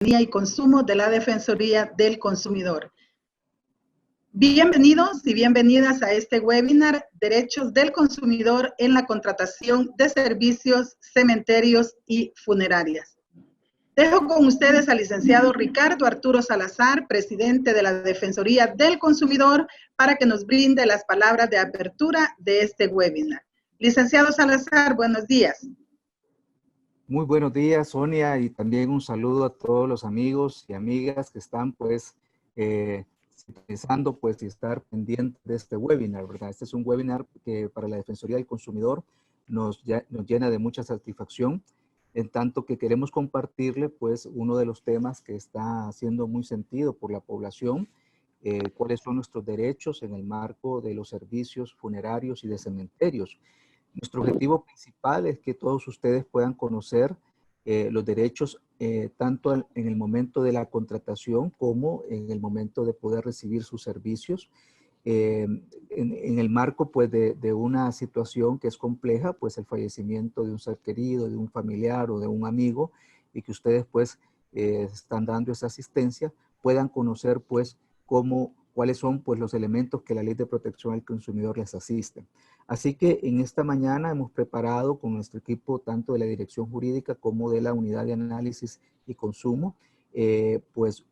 y consumo de la Defensoría del Consumidor. Bienvenidos y bienvenidas a este webinar Derechos del Consumidor en la contratación de servicios, cementerios y funerarias. Dejo con ustedes al licenciado Ricardo Arturo Salazar, presidente de la Defensoría del Consumidor, para que nos brinde las palabras de apertura de este webinar. Licenciado Salazar, buenos días. Muy buenos días, Sonia, y también un saludo a todos los amigos y amigas que están pensando y estar pendientes de este webinar, ¿verdad? Este es un webinar que para la Defensoría del Consumidor nos llena de mucha satisfacción, en tanto que queremos compartirle uno de los temas que está haciendo muy sentido por la población, cuáles son nuestros derechos en el marco de los servicios funerarios y de cementerios. Nuestro objetivo principal es que todos ustedes puedan conocer los derechos tanto en el momento de la contratación como en el momento de poder recibir sus servicios. En el marco de una situación que es compleja, el fallecimiento de un ser querido, de un familiar o de un amigo, y que ustedes están dando esa asistencia, puedan conocer cuáles son los elementos que la Ley de Protección al Consumidor les asiste. Así que en esta mañana hemos preparado con nuestro equipo tanto de la Dirección Jurídica como de la Unidad de Análisis y Consumo,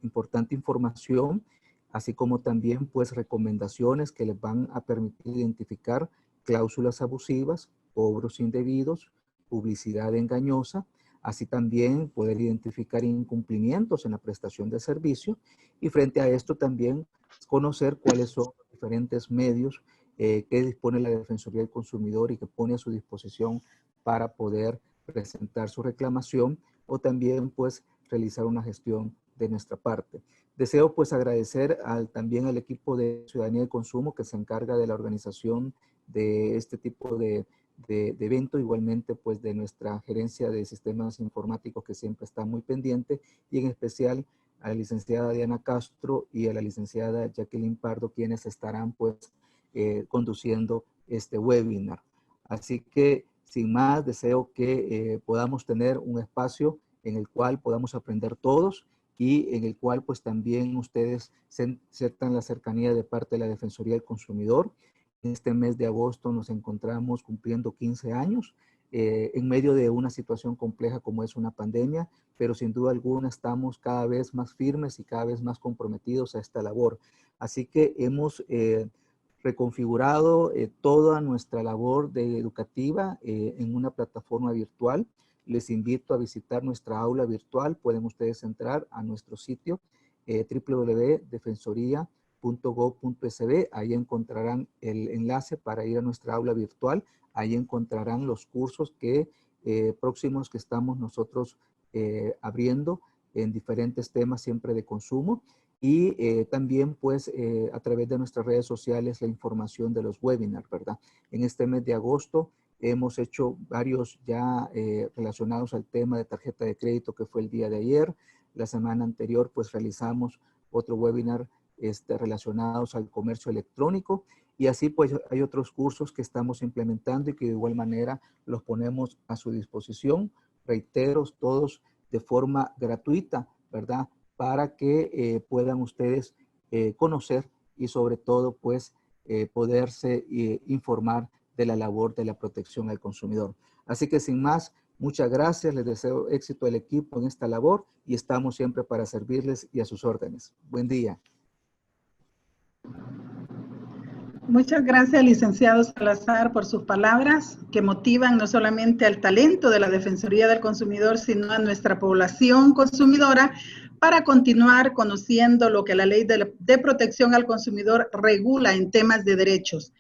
importante información, así como también recomendaciones que les van a permitir identificar cláusulas abusivas, cobros indebidos, publicidad engañosa, así también poder identificar incumplimientos en la prestación de servicio, y frente a esto también conocer cuáles son los diferentes medios que dispone la Defensoría del Consumidor y que pone a su disposición para poder presentar su reclamación o también realizar una gestión de nuestra parte. Deseo agradecer también al equipo de Ciudadanía y Consumo que se encarga de la organización de este tipo de evento, igualmente de nuestra gerencia de sistemas informáticos que siempre está muy pendiente, y en especial a la licenciada Diana Castro y a la licenciada Jacqueline Pardo, quienes estarán conduciendo este webinar. Así que sin más, deseo que podamos tener un espacio en el cual podamos aprender todos y en el cual también ustedes sientan la cercanía de parte de la Defensoría del Consumidor. Este mes de agosto nos encontramos cumpliendo 15 años en medio de una situación compleja como es una pandemia, pero sin duda alguna estamos cada vez más firmes y cada vez más comprometidos a esta labor. Así que hemos reconfigurado toda nuestra labor educativa en una plataforma virtual. Les invito a visitar nuestra aula virtual. Pueden ustedes entrar a nuestro sitio www.defensoría.gov.sb. Ahí encontrarán el enlace para ir a nuestra aula virtual. Ahí encontrarán los cursos próximos que estamos nosotros abriendo en diferentes temas siempre de consumo. Y también a través de nuestras redes sociales la información de los webinars, ¿verdad? En este mes de agosto hemos hecho varios ya relacionados al tema de tarjeta de crédito, que fue el día de ayer. La semana anterior realizamos otro webinar relacionados al comercio electrónico, y así hay otros cursos que estamos implementando y que de igual manera los ponemos a su disposición. Reitero, todos de forma gratuita, ¿verdad? Para que puedan ustedes conocer y sobre todo poderse informar de la labor de la protección al consumidor. Así que sin más, muchas gracias, les deseo éxito al equipo en esta labor y estamos siempre para servirles y a sus órdenes. Buen día. Muchas gracias, licenciado Salazar, por sus palabras que motivan no solamente al talento de la Defensoría del Consumidor, sino a nuestra población consumidora para continuar conociendo lo que la Ley de Protección al Consumidor regula en temas de derechos.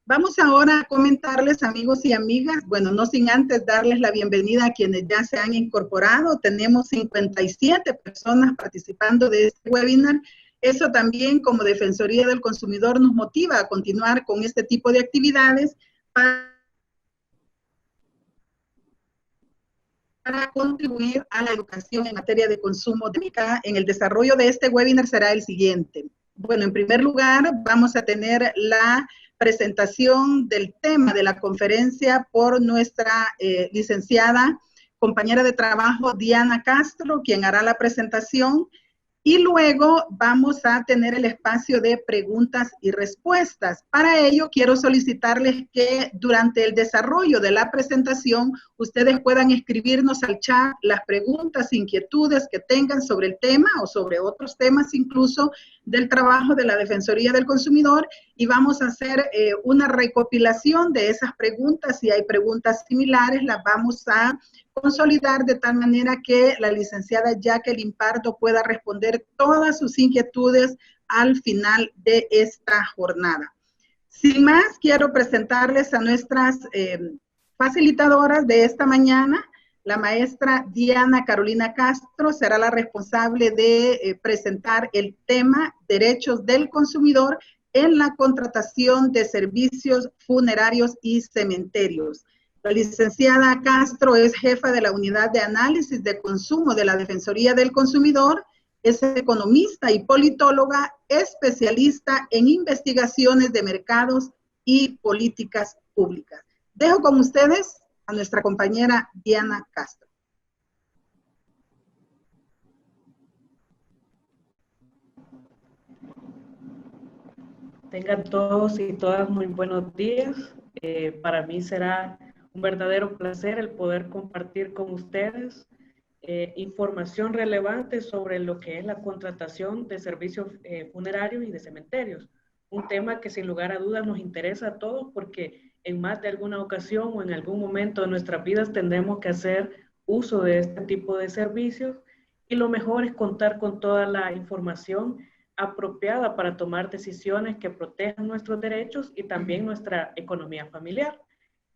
Vamos ahora a comentarles, amigos y amigas, no sin antes darles la bienvenida a quienes ya se han incorporado. Tenemos 57 personas participando de este webinar. Eso también, como Defensoría del Consumidor, nos motiva a continuar con este tipo de actividades para contribuir a la educación en materia de consumo. En el desarrollo de este webinar será el siguiente. En primer lugar, vamos a tener la presentación del tema de la conferencia por nuestra licenciada compañera de trabajo Diana Castro, quien hará la presentación. Y luego vamos a tener el espacio de preguntas y respuestas. Para ello, quiero solicitarles que durante el desarrollo de la presentación, ustedes puedan escribirnos al chat las preguntas, inquietudes que tengan sobre el tema o sobre otros temas incluso del trabajo de la Defensoría del Consumidor, y vamos a hacer una recopilación de esas preguntas. Si hay preguntas similares, las vamos a consolidar de tal manera que la licenciada Jacqueline Pardo pueda responder todas sus inquietudes al final de esta jornada. Sin más, quiero presentarles a nuestras facilitadoras de esta mañana. La maestra Diana Carolina Castro será la responsable de presentar el tema Derechos del Consumidor en la contratación de servicios funerarios y cementerios. La licenciada Castro es jefa de la Unidad de Análisis de Consumo de la Defensoría del Consumidor, es economista y politóloga, especialista en investigaciones de mercados y políticas públicas. Dejo con ustedes a nuestra compañera Diana Castro. Tengan todos y todas muy buenos días. Para mí será un verdadero placer el poder compartir con ustedes información relevante sobre lo que es la contratación de servicios funerarios y de cementerios. Un tema que sin lugar a dudas nos interesa a todos porque en más de alguna ocasión o en algún momento de nuestras vidas tendremos que hacer uso de este tipo de servicios, y lo mejor es contar con toda la información apropiada para tomar decisiones que protejan nuestros derechos y también nuestra economía familiar.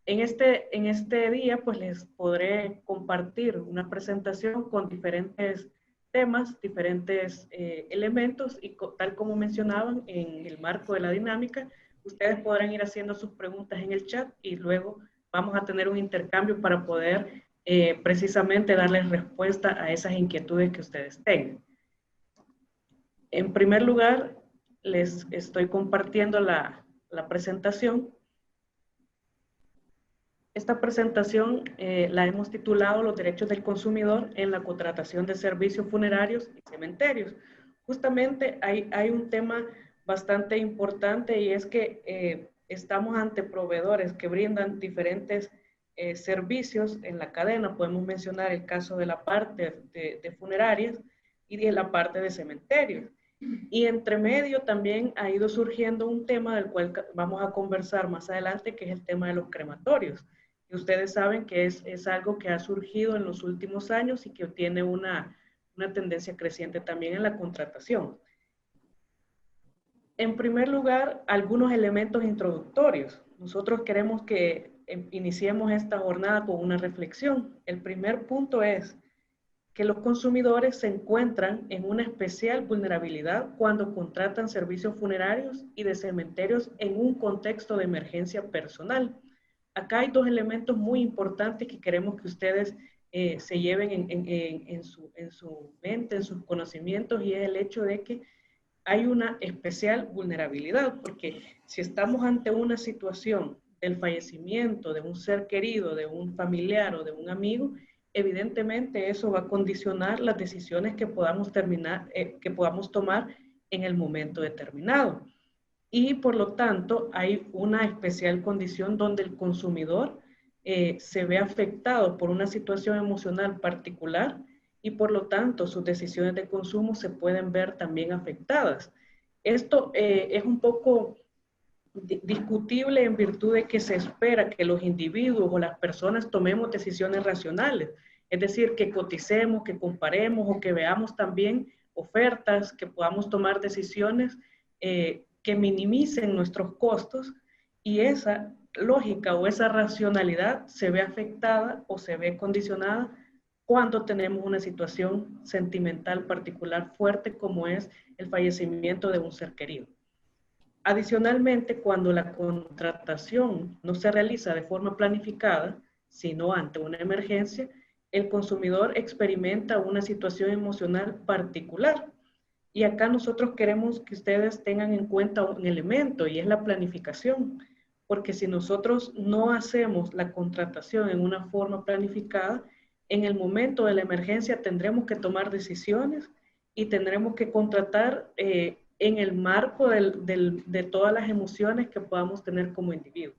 En este día, pues les podré compartir una presentación con diferentes temas, diferentes elementos, y tal como mencionaban en el marco de la dinámica, ustedes podrán ir haciendo sus preguntas en el chat y luego vamos a tener un intercambio para poder precisamente darles respuesta a esas inquietudes que ustedes tengan. En primer lugar, les estoy compartiendo la presentación. Esta presentación la hemos titulado Los derechos del consumidor en la contratación de servicios funerarios y cementerios. Justamente hay un tema bastante importante, y es que estamos ante proveedores que brindan diferentes servicios en la cadena. Podemos mencionar el caso de la parte de funerarias y de la parte de cementerios. Y entre medio también ha ido surgiendo un tema del cual vamos a conversar más adelante, que es el tema de los crematorios. Y ustedes saben que es algo que ha surgido en los últimos años y que tiene una tendencia creciente también en la contratación. En primer lugar, algunos elementos introductorios. Nosotros queremos que iniciemos esta jornada con una reflexión. El primer punto es que los consumidores se encuentran en una especial vulnerabilidad cuando contratan servicios funerarios y de cementerios en un contexto de emergencia personal. Acá hay dos elementos muy importantes que queremos que ustedes se lleven en su mente, en sus conocimientos, y es el hecho de que hay una especial vulnerabilidad, porque si estamos ante una situación del fallecimiento de un ser querido, de un familiar o de un amigo, evidentemente eso va a condicionar las decisiones que podamos tomar en el momento determinado. Y por lo tanto hay una especial condición donde el consumidor se ve afectado por una situación emocional particular, y por lo tanto sus decisiones de consumo se pueden ver también afectadas. Esto es un poco discutible en virtud de que se espera que los individuos o las personas tomemos decisiones racionales, es decir, que coticemos, que comparemos o que veamos también ofertas, que podamos tomar decisiones que minimicen nuestros costos, y esa lógica o esa racionalidad se ve afectada o se ve condicionada cuando tenemos una situación sentimental particular fuerte, como es el fallecimiento de un ser querido. Adicionalmente, cuando la contratación no se realiza de forma planificada, sino ante una emergencia, el consumidor experimenta una situación emocional particular. Y acá nosotros queremos que ustedes tengan en cuenta un elemento, y es la planificación. Porque si nosotros no hacemos la contratación en una forma planificada, en el momento de la emergencia tendremos que tomar decisiones y tendremos que contratar en el marco de todas las emociones que podamos tener como individuos.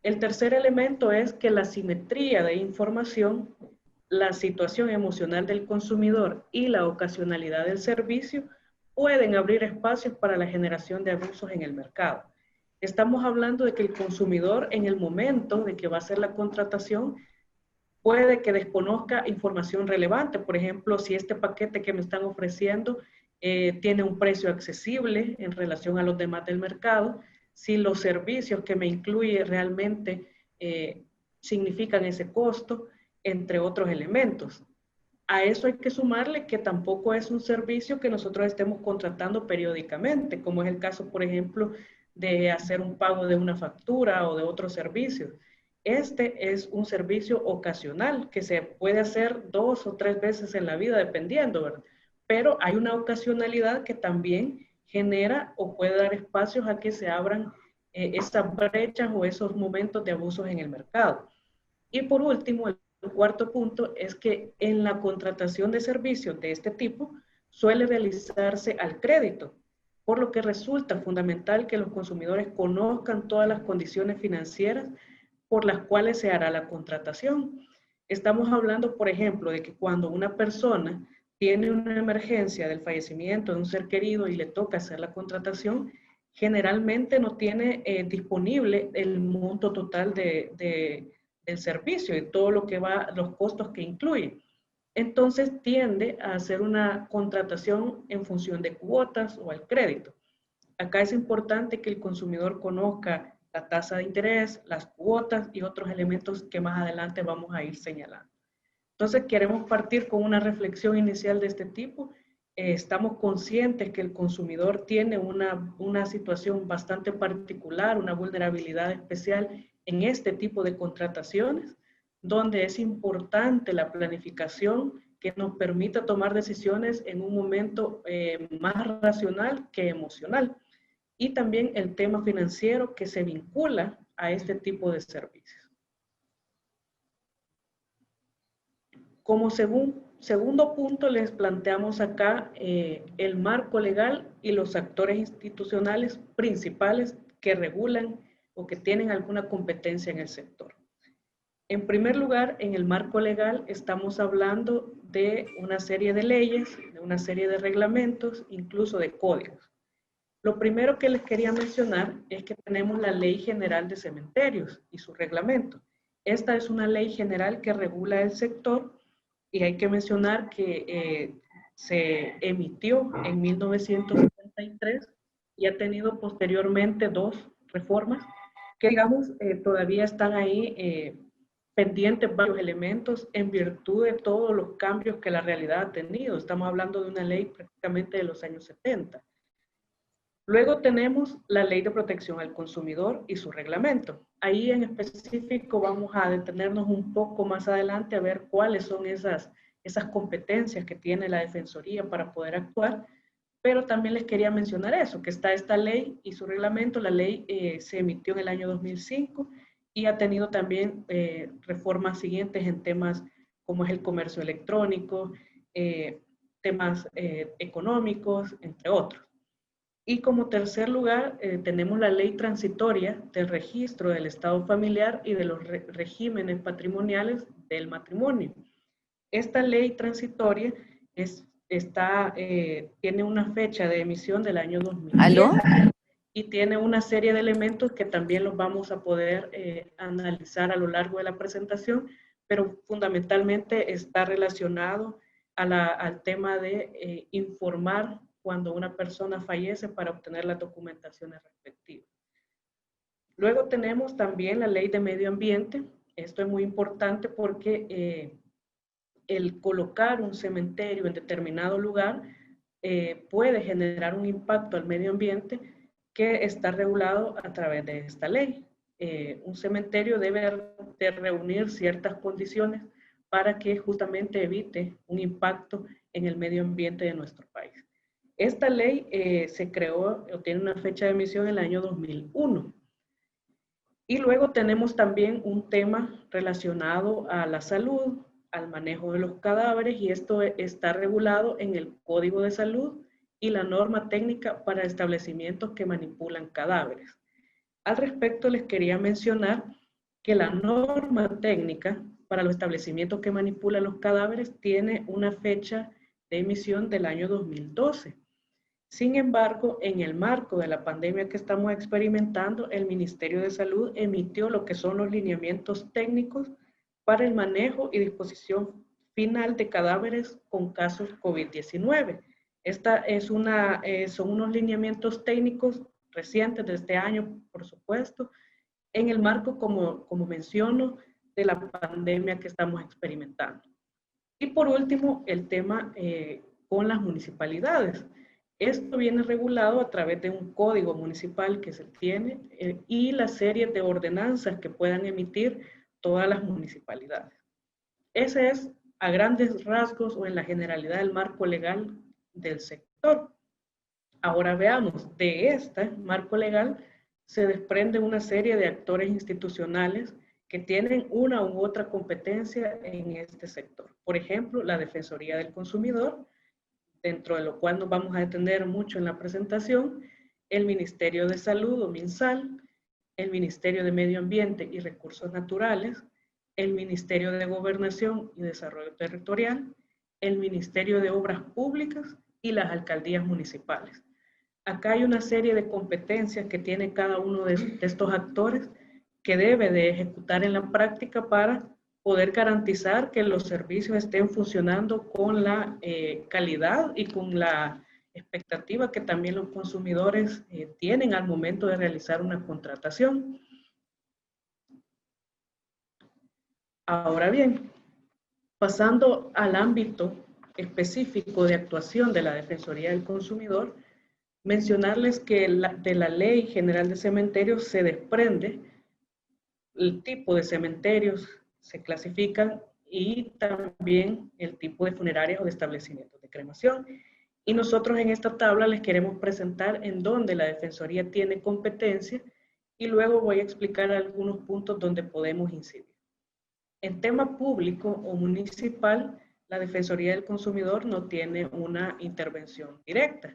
El tercer elemento es que la simetría de información, la situación emocional del consumidor y la ocasionalidad del servicio pueden abrir espacios para la generación de abusos en el mercado. Estamos hablando de que el consumidor en el momento de que va a hacer la contratación puede que desconozca información relevante. Por ejemplo, si este paquete que me están ofreciendo tiene un precio accesible en relación a los demás del mercado, si los servicios que me incluye realmente significan ese costo, entre otros elementos. A eso hay que sumarle que tampoco es un servicio que nosotros estemos contratando periódicamente, como es el caso, por ejemplo, de hacer un pago de una factura o de otros servicios. Este es un servicio ocasional que se puede hacer 2 o 3 veces en la vida, dependiendo, ¿verdad? Pero hay una ocasionalidad que también genera o puede dar espacios a que se abran esas brechas o esos momentos de abusos en el mercado. Y por último, el cuarto punto es que en la contratación de servicios de este tipo suele realizarse al crédito, por lo que resulta fundamental que los consumidores conozcan todas las condiciones financieras por las cuales se hará la contratación. Estamos hablando, por ejemplo, de que cuando una persona tiene una emergencia del fallecimiento de un ser querido y le toca hacer la contratación, generalmente no tiene disponible el monto total del servicio y todo lo que va, los costos que incluye. Entonces tiende a hacer una contratación en función de cuotas o al crédito. Acá es importante que el consumidor conozca la tasa de interés, las cuotas y otros elementos que más adelante vamos a ir señalando. Entonces queremos partir con una reflexión inicial de este tipo. Estamos conscientes que el consumidor tiene una situación bastante particular, una vulnerabilidad especial en este tipo de contrataciones, donde es importante la planificación que nos permita tomar decisiones en un momento más racional que emocional. Y también el tema financiero que se vincula a este tipo de servicios. Como segundo punto les planteamos acá el marco legal y los actores institucionales principales que regulan o que tienen alguna competencia en el sector. En primer lugar, en el marco legal estamos hablando de una serie de leyes, de una serie de reglamentos, incluso de códigos. Lo primero que les quería mencionar es que tenemos la Ley General de Cementerios y su reglamento. Esta es una ley general que regula el sector y hay que mencionar que se emitió en 1973 y ha tenido posteriormente 2 reformas que, digamos, todavía están ahí pendientes varios elementos en virtud de todos los cambios que la realidad ha tenido. Estamos hablando de una ley prácticamente de los años 70. Luego tenemos la Ley de Protección al Consumidor y su reglamento. Ahí en específico vamos a detenernos un poco más adelante a ver cuáles son esas competencias que tiene la Defensoría para poder actuar, pero también les quería mencionar eso, que está esta ley y su reglamento. La ley se emitió en el año 2005 y ha tenido también reformas siguientes en temas como es el comercio electrónico, temas económicos, entre otros. Y como tercer lugar, tenemos la ley transitoria del registro del estado familiar y de los regímenes patrimoniales del matrimonio. Esta ley transitoria tiene una fecha de emisión del año 2010. ¿Aló? Y tiene una serie de elementos que también los vamos a poder analizar a lo largo de la presentación, pero fundamentalmente está relacionado al tema de informar cuando una persona fallece para obtener las documentaciones respectivas. Luego tenemos también la Ley de Medio Ambiente. Esto es muy importante porque el colocar un cementerio en determinado lugar puede generar un impacto al medio ambiente que está regulado a través de esta ley. Un cementerio debe de reunir ciertas condiciones para que justamente evite un impacto en el medio ambiente de nuestro país. Esta ley se creó o tiene una fecha de emisión en el año 2001. Y luego tenemos también un tema relacionado a la salud, al manejo de los cadáveres y esto está regulado en el Código de Salud y la norma técnica para establecimientos que manipulan cadáveres. Al respecto, les quería mencionar que la norma técnica para los establecimientos que manipulan los cadáveres tiene una fecha de emisión del año 2012. Sin embargo, en el marco de la pandemia que estamos experimentando, el Ministerio de Salud emitió lo que son los lineamientos técnicos para el manejo y disposición final de cadáveres con casos COVID-19. Son unos lineamientos técnicos recientes de este año, por supuesto, en el marco, como menciono, de la pandemia que estamos experimentando. Y por último, el tema con las municipalidades. Esto viene regulado a través de un código municipal que se tiene y la serie de ordenanzas que puedan emitir todas las municipalidades. Ese es a grandes rasgos o en la generalidad el marco legal del sector. Ahora veamos, de este marco legal se desprende una serie de actores institucionales que tienen una u otra competencia en este sector. Por ejemplo, la Defensoría del Consumidor, dentro de lo cual nos vamos a detener mucho en la presentación, el Ministerio de Salud o MinSal, el Ministerio de Medio Ambiente y Recursos Naturales, el Ministerio de Gobernación y Desarrollo Territorial, el Ministerio de Obras Públicas y las alcaldías municipales. Acá hay una serie de competencias que tiene cada uno de estos actores que debe de ejecutar en la práctica para poder garantizar que los servicios estén funcionando con la calidad y con la expectativa que también los consumidores tienen al momento de realizar una contratación. Ahora bien, pasando al ámbito específico de actuación de la Defensoría del Consumidor, mencionarles que de la Ley General de Cementerios se desprende el tipo de cementerios, se clasifican, y también el tipo de funerarias o de establecimientos de cremación. Y nosotros en esta tabla les queremos presentar en dónde la Defensoría tiene competencia y luego voy a explicar algunos puntos donde podemos incidir. En tema público o municipal, la Defensoría del Consumidor no tiene una intervención directa.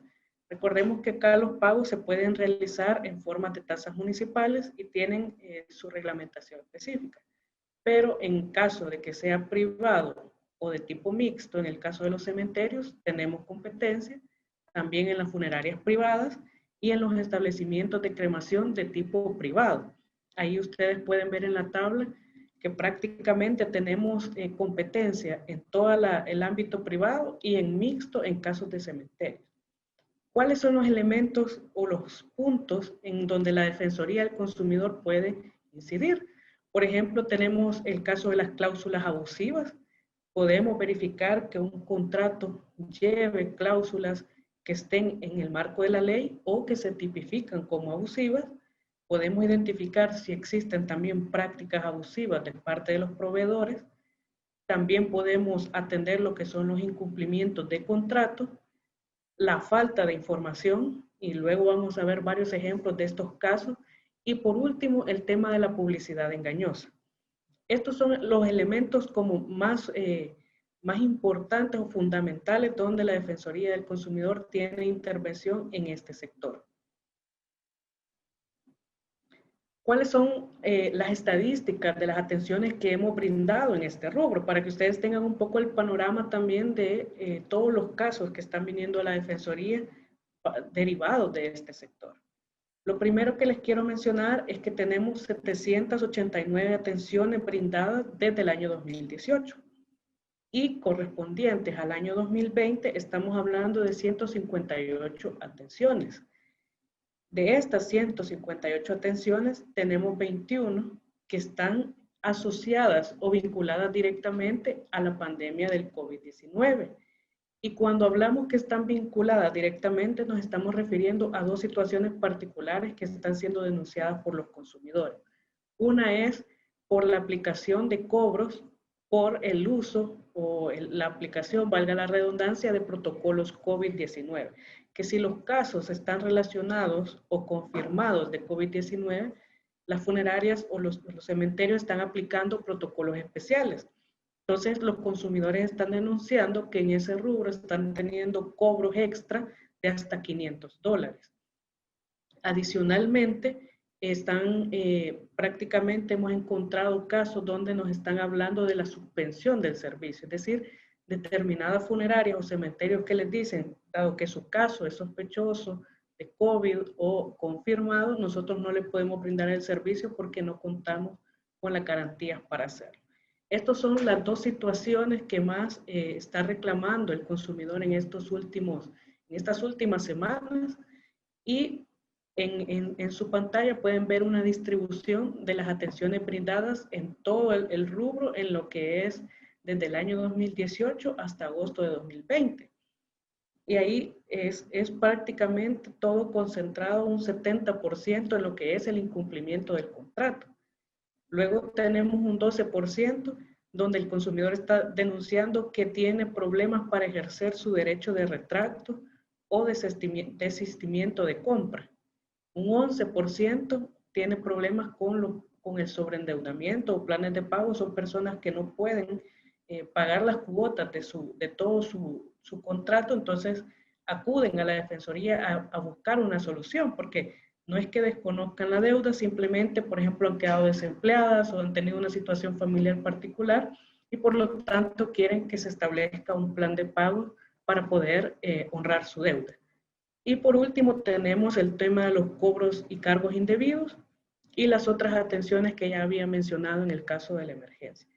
Recordemos que acá los pagos se pueden realizar en forma de tasas municipales y tienen su reglamentación específica. Pero en caso de que sea privado o de tipo mixto, en el caso de los cementerios, tenemos competencia también en las funerarias privadas y en los establecimientos de cremación de tipo privado. Ahí ustedes pueden ver en la tabla que prácticamente tenemos competencia en todo el ámbito privado y en mixto en casos de cementerios. ¿Cuáles son los elementos o los puntos en donde la Defensoría del Consumidor puede incidir? Por ejemplo, tenemos el caso de las cláusulas abusivas. Podemos verificar que un contrato lleve cláusulas que estén en el marco de la ley o que se tipifican como abusivas. Podemos identificar si existen también prácticas abusivas de parte de los proveedores. También podemos atender lo que son los incumplimientos de contrato, la falta de información, y luego vamos a ver varios ejemplos de estos casos. Y por último, el tema de la publicidad engañosa. Estos son los elementos como más importantes o fundamentales donde la Defensoría del Consumidor tiene intervención en este sector. ¿Cuáles son las estadísticas de las atenciones que hemos brindado en este rubro? Para que ustedes tengan un poco el panorama también de todos los casos que están viniendo a la Defensoría derivados de este sector. Lo primero que les quiero mencionar es que tenemos 789 atenciones brindadas desde el año 2018 y correspondientes al año 2020 estamos hablando de 158 atenciones. De estas 158 atenciones, tenemos 21 que están asociadas o vinculadas directamente a la pandemia del COVID-19. Y cuando hablamos que están vinculadas directamente, nos estamos refiriendo a dos situaciones particulares que están siendo denunciadas por los consumidores. Una es por la aplicación de cobros por el uso o la aplicación, valga la redundancia, de protocolos COVID-19. Que si los casos están relacionados o confirmados de COVID-19, las funerarias o los cementerios están aplicando protocolos especiales. Entonces, los consumidores están denunciando que en ese rubro están teniendo cobros extra de hasta $500. Adicionalmente, prácticamente hemos encontrado casos donde nos están hablando de la suspensión del servicio, es decir, determinadas funerarias o cementerios que les dicen, dado que su caso es sospechoso de COVID o confirmado, nosotros no le podemos brindar el servicio porque no contamos con las garantías para hacerlo. Estas son las dos situaciones que más está reclamando el consumidor en estas últimas semanas, y en su pantalla pueden ver una distribución de las atenciones brindadas en todo el rubro en lo que es desde el año 2018 hasta agosto de 2020. Y ahí es prácticamente todo concentrado, un 70% en lo que es el incumplimiento del contrato. Luego tenemos un 12% donde el consumidor está denunciando que tiene problemas para ejercer su derecho de retracto o desistimiento de compra. Un 11% tiene problemas con el sobreendeudamiento o planes de pago. Son personas que no pueden pagar las cuotas de todo su contrato, entonces acuden a la Defensoría a buscar una solución, porque no es que desconozcan la deuda, simplemente, por ejemplo, han quedado desempleadas o han tenido una situación familiar particular y por lo tanto quieren que se establezca un plan de pago para poder honrar su deuda. Y por último tenemos el tema de los cobros y cargos indebidos y las otras atenciones que ya había mencionado en el caso de la emergencia.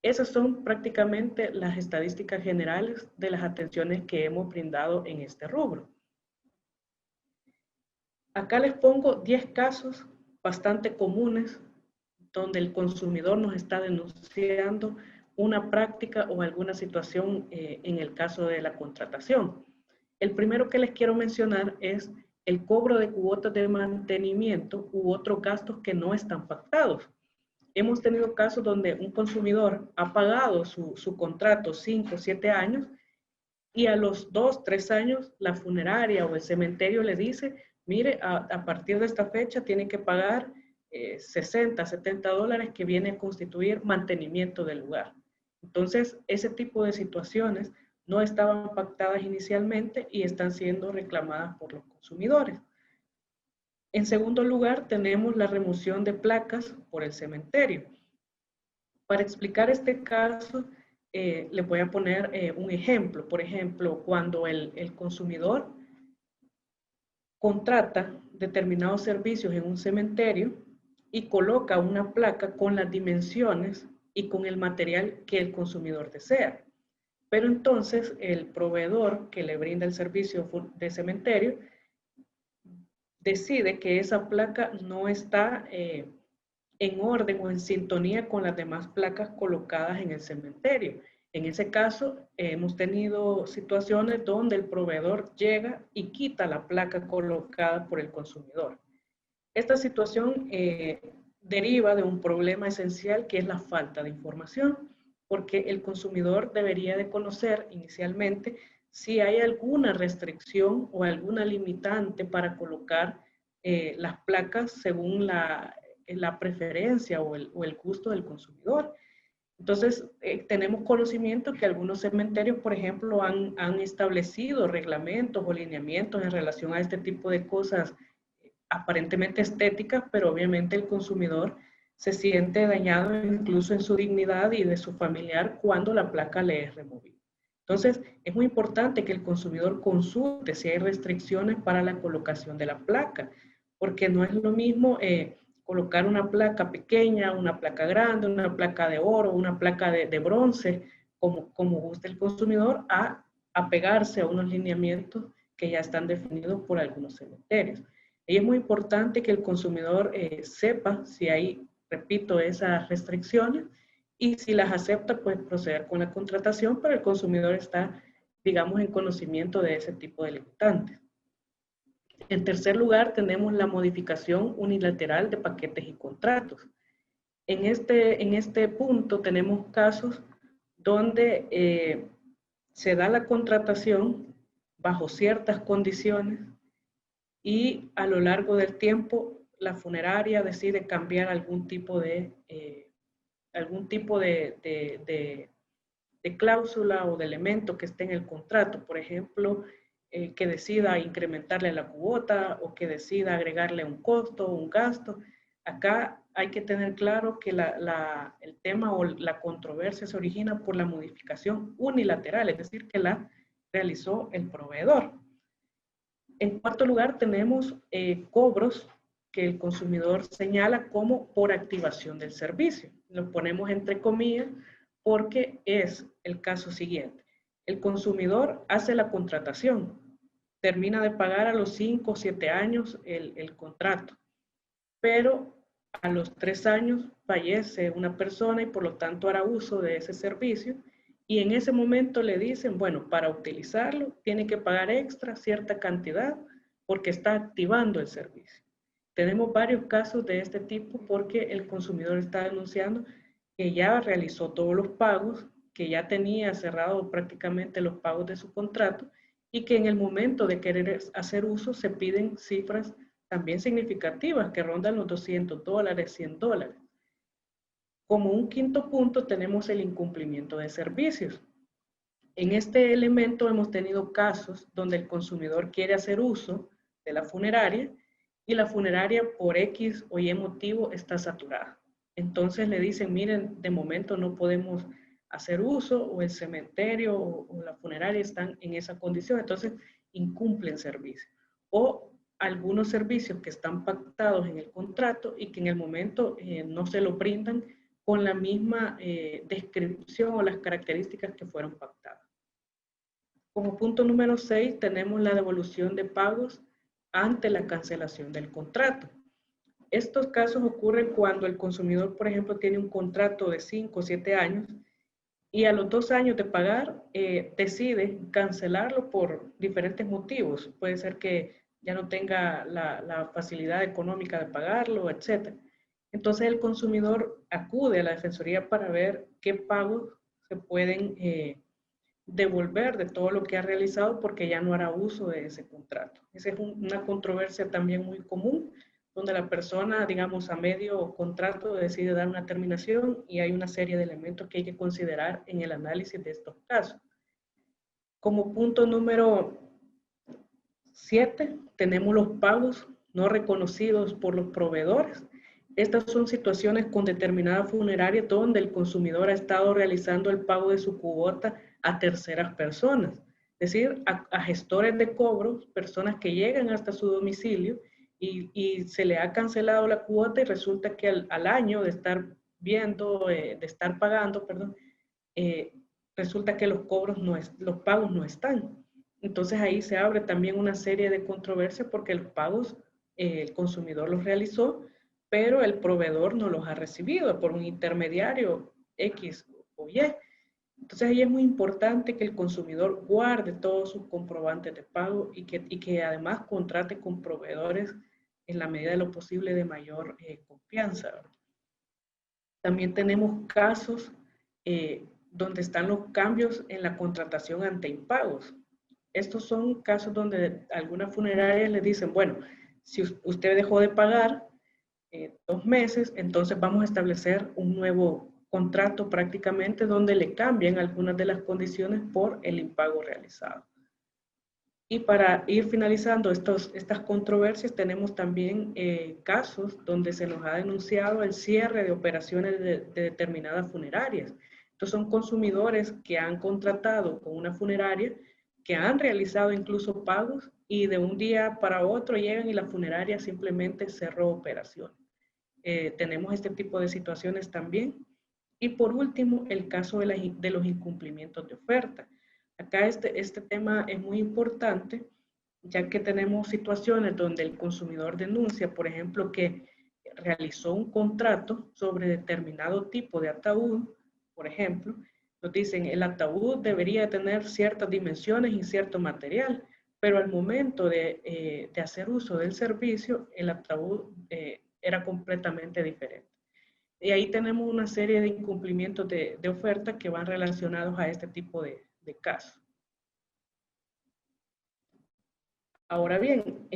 Esas son prácticamente las estadísticas generales de las atenciones que hemos brindado en este rubro. Acá les pongo 10 casos bastante comunes donde el consumidor nos está denunciando una práctica o alguna situación en el caso de la contratación. El primero que les quiero mencionar es el cobro de cuotas de mantenimiento u otros gastos que no están pactados. Hemos tenido casos donde un consumidor ha pagado su contrato 5 o 7 años y a los 2 o 3 años la funeraria o el cementerio le dice, mire, a partir de esta fecha tiene que pagar $60, $70 que viene a constituir mantenimiento del lugar. Entonces, ese tipo de situaciones no estaban pactadas inicialmente y están siendo reclamadas por los consumidores. En segundo lugar, tenemos la remoción de placas por el cementerio. Para explicar este caso, les voy a poner un ejemplo. Por ejemplo, cuando el consumidor contrata determinados servicios en un cementerio y coloca una placa con las dimensiones y con el material que el consumidor desea. Pero entonces el proveedor que le brinda el servicio de cementerio decide que esa placa no está en orden o en sintonía con las demás placas colocadas en el cementerio. En ese caso, hemos tenido situaciones donde el proveedor llega y quita la placa colocada por el consumidor. Esta situación deriva de un problema esencial que es la falta de información, porque el consumidor debería de conocer inicialmente si hay alguna restricción o alguna limitante para colocar las placas según la preferencia o el gusto del consumidor. Entonces, tenemos conocimiento que algunos cementerios, por ejemplo, han establecido reglamentos o lineamientos en relación a este tipo de cosas aparentemente estéticas, pero obviamente el consumidor se siente dañado incluso en su dignidad y de su familiar cuando la placa le es removida. Entonces, es muy importante que el consumidor consulte si hay restricciones para la colocación de la placa, porque no es lo mismo colocar una placa pequeña, una placa grande, una placa de oro, una placa de bronce, como gusta el consumidor, a apegarse a unos lineamientos que ya están definidos por algunos cementerios. Y es muy importante que el consumidor sepa si hay, repito, esas restricciones y si las acepta, pues proceder con la contratación, pero el consumidor está, digamos, en conocimiento de ese tipo de limitantes. En tercer lugar, tenemos la modificación unilateral de paquetes y contratos. En este punto tenemos casos donde se da la contratación bajo ciertas condiciones y a lo largo del tiempo la funeraria decide cambiar algún tipo de cláusula o de elemento que esté en el contrato. Por ejemplo, que decida incrementarle la cuota o que decida agregarle un costo o un gasto. Acá hay que tener claro que el tema o la controversia se origina por la modificación unilateral, es decir, que la realizó el proveedor. En cuarto lugar, tenemos cobros que el consumidor señala como por activación del servicio. Lo ponemos entre comillas porque es el caso siguiente. El consumidor hace la contratación, termina de pagar a los 5 o 7 años el contrato, pero a los 3 años fallece una persona y por lo tanto hará uso de ese servicio y en ese momento le dicen, bueno, para utilizarlo tiene que pagar extra cierta cantidad porque está activando el servicio. Tenemos varios casos de este tipo porque el consumidor está denunciando que ya realizó todos los pagos, que ya tenía cerrado prácticamente los pagos de su contrato y que en el momento de querer hacer uso se piden cifras también significativas que rondan los $200, $100. Como un quinto punto tenemos el incumplimiento de servicios. En este elemento hemos tenido casos donde el consumidor quiere hacer uso de la funeraria y la funeraria por X o Y motivo está saturada. Entonces le dicen, miren, de momento no podemos hacer uso o el cementerio o la funeraria están en esa condición, entonces incumplen servicio. O algunos servicios que están pactados en el contrato y que en el momento no se lo brindan con la misma descripción o las características que fueron pactadas. Como punto número 6 tenemos la devolución de pagos ante la cancelación del contrato. Estos casos ocurren cuando el consumidor, por ejemplo, tiene un contrato de 5 o 7 años y a los 2 años de pagar decide cancelarlo por diferentes motivos. Puede ser que ya no tenga la facilidad económica de pagarlo, etc. Entonces el consumidor acude a la Defensoría para ver qué pagos se pueden devolver de todo lo que ha realizado porque ya no hará uso de ese contrato. Esa es una controversia también muy común, donde la persona, digamos, a medio contrato decide dar una terminación y hay una serie de elementos que hay que considerar en el análisis de estos casos. Como punto número 7, tenemos los pagos no reconocidos por los proveedores. Estas son situaciones con determinada funeraria donde el consumidor ha estado realizando el pago de su cuota a terceras personas, es decir, a gestores de cobros, personas que llegan hasta su domicilio y se le ha cancelado la cuota y resulta que al año de estar viendo, de estar pagando, perdón, resulta que los pagos no están. Entonces ahí se abre también una serie de controversias porque los pagos el consumidor los realizó, pero el proveedor no los ha recibido por un intermediario X o Y. Entonces ahí es muy importante que el consumidor guarde todos sus comprobantes de pago y que además contrate con proveedores en la medida de lo posible de mayor confianza. También tenemos casos donde están los cambios en la contratación ante impagos. Estos son casos donde algunas funerarias les dicen, bueno, si usted dejó de pagar 2 meses, entonces vamos a establecer un nuevo contrato prácticamente donde le cambian algunas de las condiciones por el impago realizado. Y para ir finalizando estas controversias, tenemos también casos donde se nos ha denunciado el cierre de operaciones de determinadas funerarias. Estos son consumidores que han contratado con una funeraria, que han realizado incluso pagos y de un día para otro llegan y la funeraria simplemente cerró operación. Tenemos este tipo de situaciones también. Y por último, el caso de los incumplimientos de oferta. Acá este tema es muy importante, ya que tenemos situaciones donde el consumidor denuncia, por ejemplo, que realizó un contrato sobre determinado tipo de ataúd, por ejemplo, nos dicen el ataúd debería tener ciertas dimensiones y cierto material, pero al momento de hacer uso del servicio, el ataúd era completamente diferente. Y ahí tenemos una serie de incumplimientos de oferta que van relacionados a este tipo de casos. Ahora bien,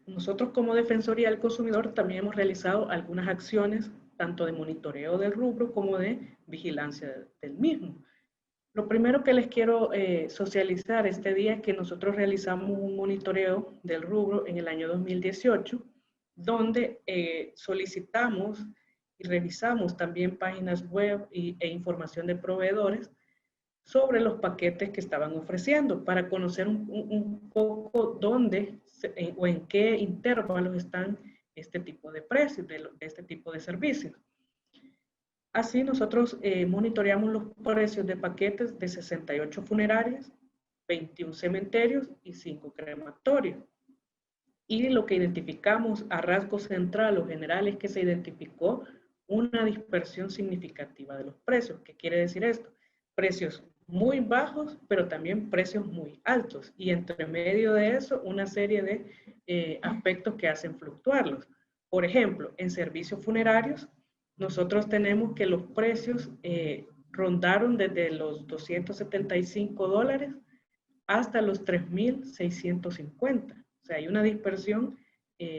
nosotros como Defensoría del Consumidor también hemos realizado algunas acciones, tanto de monitoreo del rubro como de vigilancia del mismo. Lo primero que les quiero socializar este día es que nosotros realizamos un monitoreo del rubro en el año 2018, donde solicitamos y revisamos también páginas web e información de proveedores sobre los paquetes que estaban ofreciendo para conocer un poco dónde o en qué intervalos están este tipo de precios, de este tipo de servicios. Así nosotros monitoreamos los precios de paquetes de 68 funerarias, 21 cementerios y 5 crematorios. Y lo que identificamos a rasgo central o general es que se identificó una dispersión significativa de los precios. ¿Qué quiere decir esto? Precios muy bajos, pero también precios muy altos. Y entre medio de eso, una serie de aspectos que hacen fluctuarlos. Por ejemplo, en servicios funerarios, nosotros tenemos que los precios rondaron desde los $275 hasta los 3.650. O sea, hay una dispersión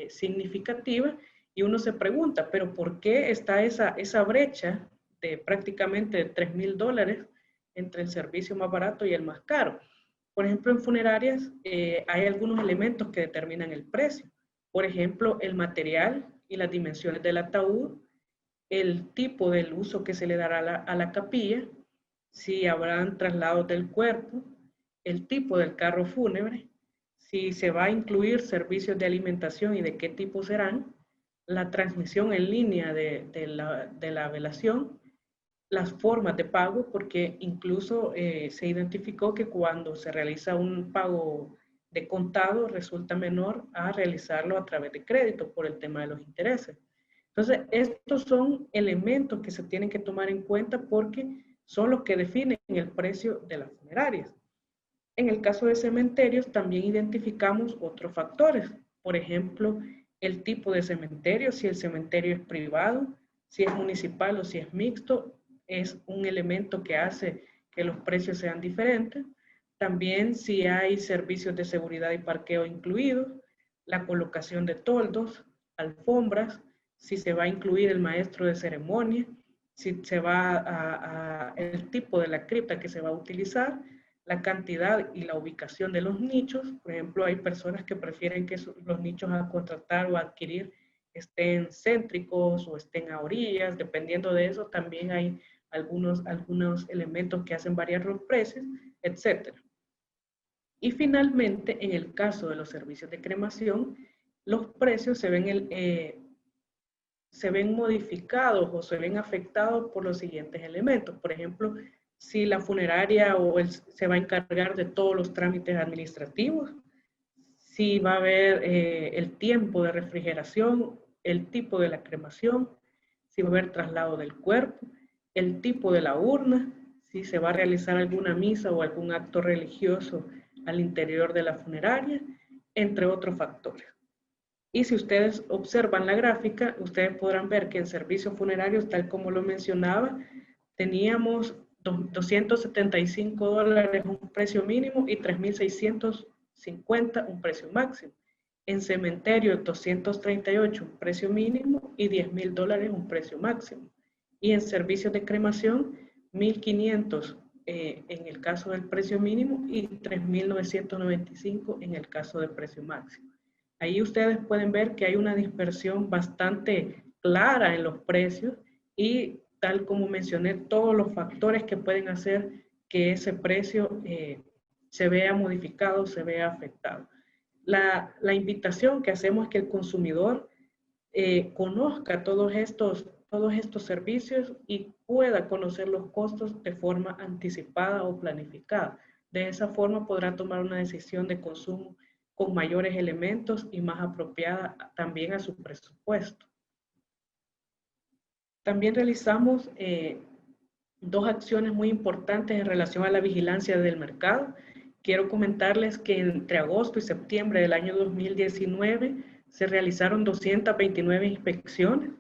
significativa y uno se pregunta, ¿pero por qué está esa brecha de prácticamente $3.000 entre el servicio más barato y el más caro? Por ejemplo, en funerarias hay algunos elementos que determinan el precio. Por ejemplo, el material y las dimensiones del ataúd, el tipo del uso que se le dará a la capilla, si habrán traslados del cuerpo, el tipo del carro fúnebre, si se va a incluir servicios de alimentación y de qué tipo serán, la transmisión en línea de la velación, las formas de pago, porque incluso se identificó que cuando se realiza un pago de contado resulta menor a realizarlo a través de crédito por el tema de los intereses. Entonces, estos son elementos que se tienen que tomar en cuenta porque son los que definen el precio de las funerarias. En el caso de cementerios también identificamos otros factores. Por ejemplo, el tipo de cementerio, si el cementerio es privado, si es municipal o si es mixto, es un elemento que hace que los precios sean diferentes. También si hay servicios de seguridad y parqueo incluidos, la colocación de toldos, alfombras, si se va a incluir el maestro de ceremonia, si se va el tipo de la cripta que se va a utilizar, la cantidad y la ubicación de los nichos. Por ejemplo, hay personas que prefieren que los nichos a contratar o a adquirir estén céntricos o estén a orillas. Dependiendo de eso, también hay algunos elementos que hacen variar los precios, etc. Y finalmente, en el caso de los servicios de cremación, los precios se ven modificados o se ven afectados por los siguientes elementos. Por ejemplo, si la funeraria se va a encargar de todos los trámites administrativos, si va a haber el tiempo de refrigeración, el tipo de la cremación, si va a haber traslado del cuerpo, el tipo de la urna, si se va a realizar alguna misa o algún acto religioso al interior de la funeraria, entre otros factores. Y si ustedes observan la gráfica, ustedes podrán ver que en servicios funerarios, tal como lo mencionaba, teníamos $275 un precio mínimo y 3.650 un precio máximo. En cementerios, 238 un precio mínimo y $10.000 un precio máximo. Y en servicios de cremación, 1.500 en el caso del precio mínimo y 3.995 en el caso del precio máximo. Ahí ustedes pueden ver que hay una dispersión bastante clara en los precios y tal como mencioné, todos los factores que pueden hacer que ese precio se vea modificado, se vea afectado. La invitación que hacemos es que el consumidor conozca todos estos servicios y pueda conocer los costos de forma anticipada o planificada. De esa forma podrá tomar una decisión de consumo con mayores elementos y más apropiada también a su presupuesto. También realizamos dos acciones muy importantes en relación a la vigilancia del mercado. Quiero comentarles que entre agosto y septiembre del año 2019 se realizaron 229 inspecciones,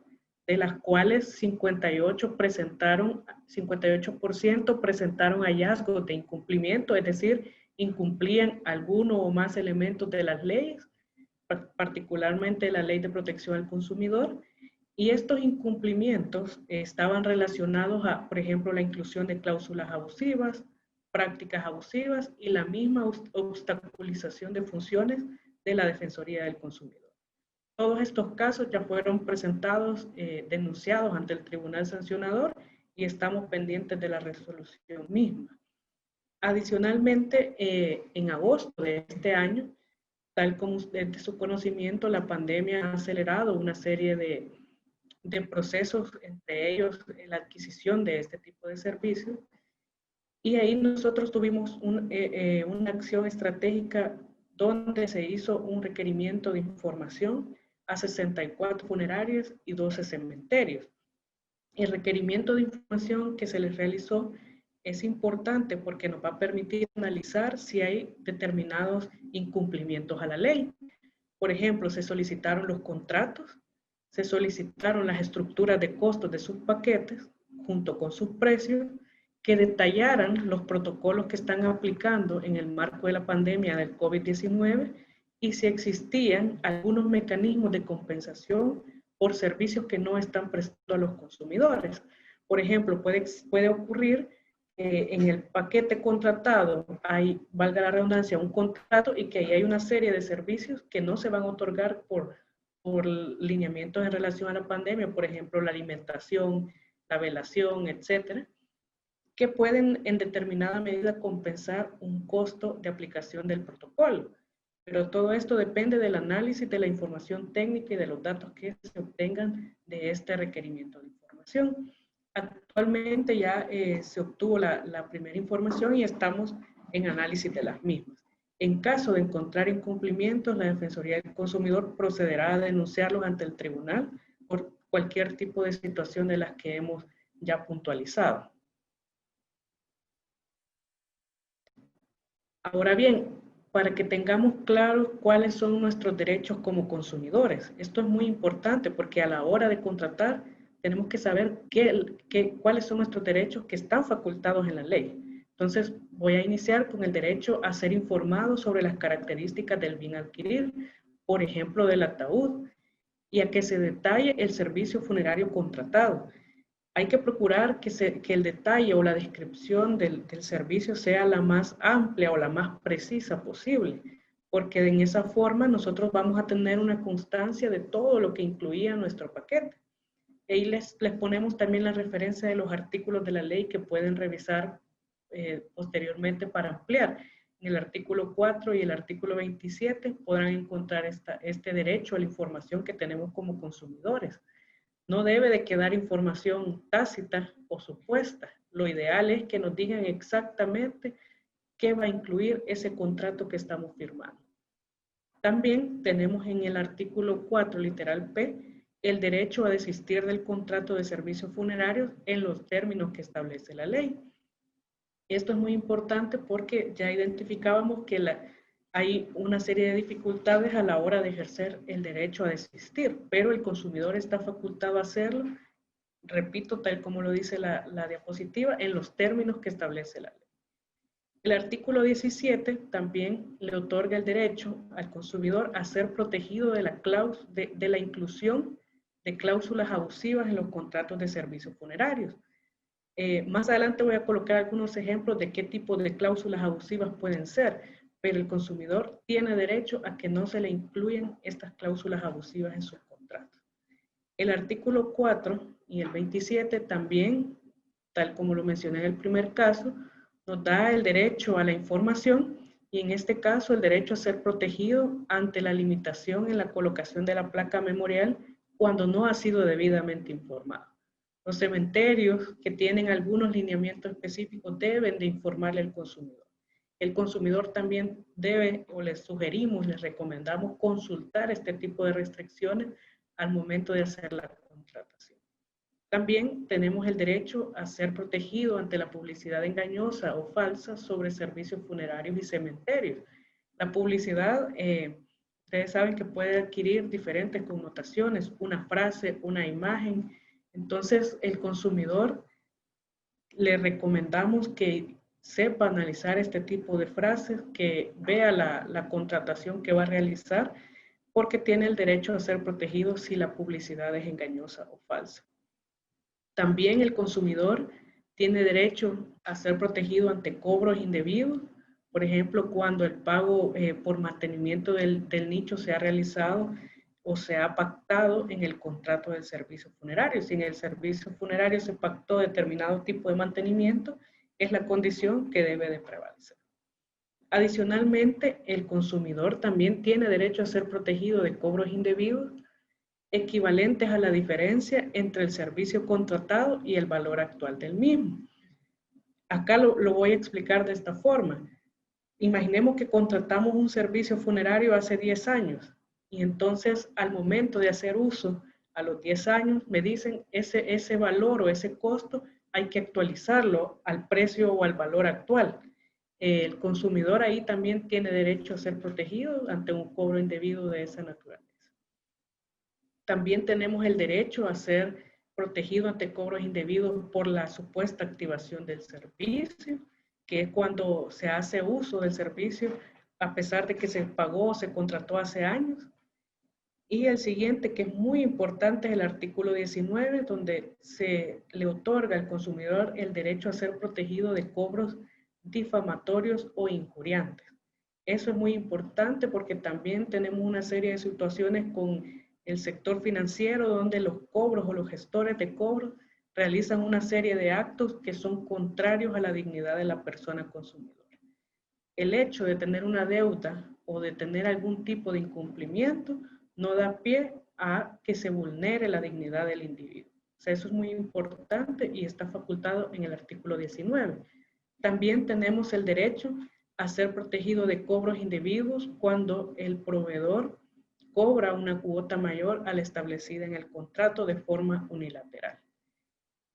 de las cuales 58% presentaron hallazgos de incumplimiento, es decir, incumplían alguno o más elementos de las leyes, particularmente la Ley de Protección al Consumidor, y estos incumplimientos estaban relacionados a, por ejemplo, la inclusión de cláusulas abusivas, prácticas abusivas y la misma obstaculización de funciones de la Defensoría del Consumidor. Todos estos casos ya fueron presentados, denunciados ante el Tribunal Sancionador y estamos pendientes de la resolución misma. Adicionalmente, en agosto de este año, tal como usted de su conocimiento, la pandemia ha acelerado una serie de procesos, entre ellos la adquisición de este tipo de servicios. Y ahí nosotros tuvimos una acción estratégica donde se hizo un requerimiento de información a 64 funerarias y 12 cementerios. El requerimiento de información que se les realizó es importante porque nos va a permitir analizar si hay determinados incumplimientos a la ley. Por ejemplo, se solicitaron los contratos, se solicitaron las estructuras de costos de sus paquetes junto con sus precios, que detallaran los protocolos que están aplicando en el marco de la pandemia del COVID-19 y si existían algunos mecanismos de compensación por servicios que no están prestando a los consumidores. Por ejemplo, puede ocurrir que en el paquete contratado hay, valga la redundancia, un contrato y que ahí hay una serie de servicios que no se van a otorgar por lineamientos en relación a la pandemia, por ejemplo, la alimentación, la velación, etcétera, que pueden en determinada medida compensar un costo de aplicación del protocolo. Pero todo esto depende del análisis de la información técnica y de los datos que se obtengan de este requerimiento de información. Actualmente ya se obtuvo la primera información y estamos en análisis de las mismas. En caso de encontrar incumplimientos, la Defensoría del Consumidor procederá a denunciarlos ante el tribunal por cualquier tipo de situación de las que hemos ya puntualizado. Ahora bien, para que tengamos claro cuáles son nuestros derechos como consumidores. Esto es muy importante porque a la hora de contratar tenemos que saber cuáles son nuestros derechos que están facultados en la ley. Entonces, voy a iniciar con el derecho a ser informado sobre las características del bien adquirir, por ejemplo, del ataúd, y a que se detalle el servicio funerario contratado. Hay que procurar que el detalle o la descripción del servicio sea la más amplia o la más precisa posible, porque en esa forma nosotros vamos a tener una constancia de todo lo que incluía nuestro paquete. Y ahí les ponemos también la referencia de los artículos de la ley que pueden revisar posteriormente para ampliar. En el artículo 4 y el artículo 27 podrán encontrar este derecho a la información que tenemos como consumidores. No debe de quedar información tácita o supuesta. Lo ideal es que nos digan exactamente qué va a incluir ese contrato que estamos firmando. También tenemos en el artículo 4, literal P, el derecho a desistir del contrato de servicios funerarios en los términos que establece la ley. Esto es muy importante porque ya identificábamos que hay una serie de dificultades a la hora de ejercer el derecho a desistir, pero el consumidor está facultado a hacerlo, repito, tal como lo dice la diapositiva, en los términos que establece la ley. El artículo 17 también le otorga el derecho al consumidor a ser protegido de la inclusión de cláusulas abusivas en los contratos de servicios funerarios. Más adelante voy a colocar algunos ejemplos de qué tipo de cláusulas abusivas pueden ser, pero el consumidor tiene derecho a que no se le incluyan estas cláusulas abusivas en sus contratos. El artículo 4 y el 27 también, tal como lo mencioné en el primer caso, nos da el derecho a la información y en este caso el derecho a ser protegido ante la limitación en la colocación de la placa memorial cuando no ha sido debidamente informado. Los cementerios que tienen algunos lineamientos específicos deben de informarle al consumidor. El consumidor también debe, o les sugerimos, les recomendamos consultar este tipo de restricciones al momento de hacer la contratación. También tenemos el derecho a ser protegido ante la publicidad engañosa o falsa sobre servicios funerarios y cementerios. La publicidad, ustedes saben que puede adquirir diferentes connotaciones, una frase, una imagen. Entonces, el consumidor le recomendamos que sepa analizar este tipo de frases, que vea la contratación que va a realizar, porque tiene el derecho a ser protegido si la publicidad es engañosa o falsa. También el consumidor tiene derecho a ser protegido ante cobros indebidos. Por ejemplo, cuando el pago por mantenimiento del nicho se ha realizado o se ha pactado en el contrato del servicio funerario. Si en el servicio funerario se pactó determinado tipo de mantenimiento, es la condición que debe de prevalecer. Adicionalmente, el consumidor también tiene derecho a ser protegido de cobros indebidos equivalentes a la diferencia entre el servicio contratado y el valor actual del mismo. Acá lo voy a explicar de esta forma. Imaginemos que contratamos un servicio funerario hace 10 años y entonces al momento de hacer uso, a los 10 años, me dicen ese valor o ese costo hay que actualizarlo al precio o al valor actual. El consumidor ahí también tiene derecho a ser protegido ante un cobro indebido de esa naturaleza. También tenemos el derecho a ser protegido ante cobros indebidos por la supuesta activación del servicio, que es cuando se hace uso del servicio a pesar de que se pagó o se contrató hace años. Y el siguiente, que es muy importante, es el artículo 19, donde se le otorga al consumidor el derecho a ser protegido de cobros difamatorios o injuriantes. Eso es muy importante porque también tenemos una serie de situaciones con el sector financiero donde los cobros o los gestores de cobros realizan una serie de actos que son contrarios a la dignidad de la persona consumidora. El hecho de tener una deuda o de tener algún tipo de incumplimiento no da pie a que se vulnere la dignidad del individuo. O sea, eso es muy importante y está facultado en el artículo 19. También tenemos el derecho a ser protegido de cobros indebidos cuando el proveedor cobra una cuota mayor a la establecida en el contrato de forma unilateral.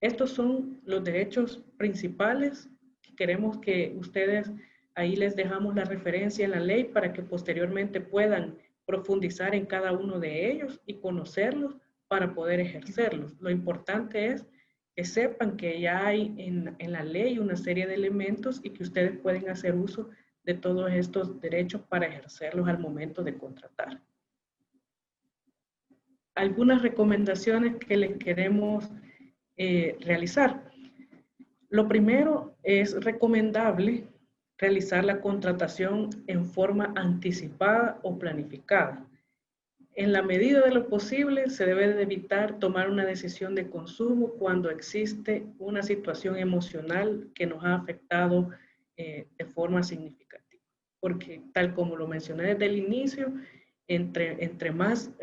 Estos son los derechos principales que queremos que ustedes, ahí les dejamos la referencia en la ley para que posteriormente puedan profundizar en cada uno de ellos y conocerlos para poder ejercerlos. Lo importante es que sepan que ya hay en la ley una serie de elementos y que ustedes pueden hacer uso de todos estos derechos para ejercerlos al momento de contratar. Algunas recomendaciones que les queremos realizar. Lo primero, es recomendable realizar la contratación en forma anticipada o planificada. En la medida de lo posible, se debe de evitar tomar una decisión de consumo cuando existe una situación emocional que nos ha afectado de forma significativa. Porque tal como lo mencioné desde el inicio, entre más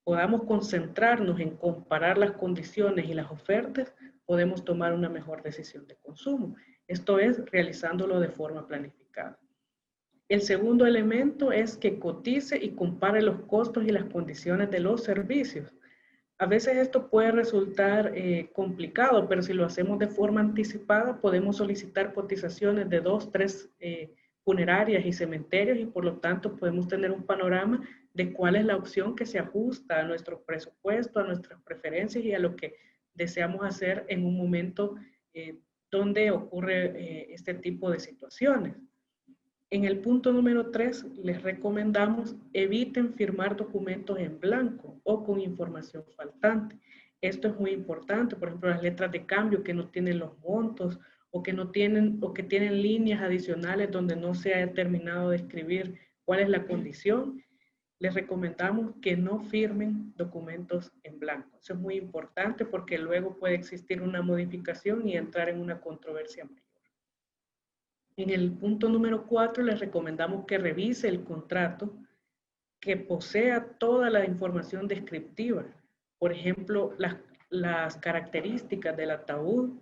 podamos concentrarnos en comparar las condiciones y las ofertas, podemos tomar una mejor decisión de consumo. Esto es realizándolo de forma planificada. El segundo elemento es que cotice y compare los costos y las condiciones de los servicios. A veces esto puede resultar complicado, pero si lo hacemos de forma anticipada, podemos solicitar cotizaciones de 2, 3 funerarias y cementerios y por lo tanto podemos tener un panorama de cuál es la opción que se ajusta a nuestro presupuesto, a nuestras preferencias y a lo que deseamos hacer en un momento donde ocurre este tipo de situaciones. En el punto número 3, les recomendamos eviten firmar documentos en blanco o con información faltante. Esto es muy importante, por ejemplo, las letras de cambio que no tienen los montos o que tienen líneas adicionales donde no se ha terminado de escribir cuál es la condición. Les recomendamos que no firmen documentos en blanco. Eso es muy importante porque luego puede existir una modificación y entrar en una controversia mayor. En el punto número 4, les recomendamos que revise el contrato que posea toda la información descriptiva. Por ejemplo, las características del ataúd,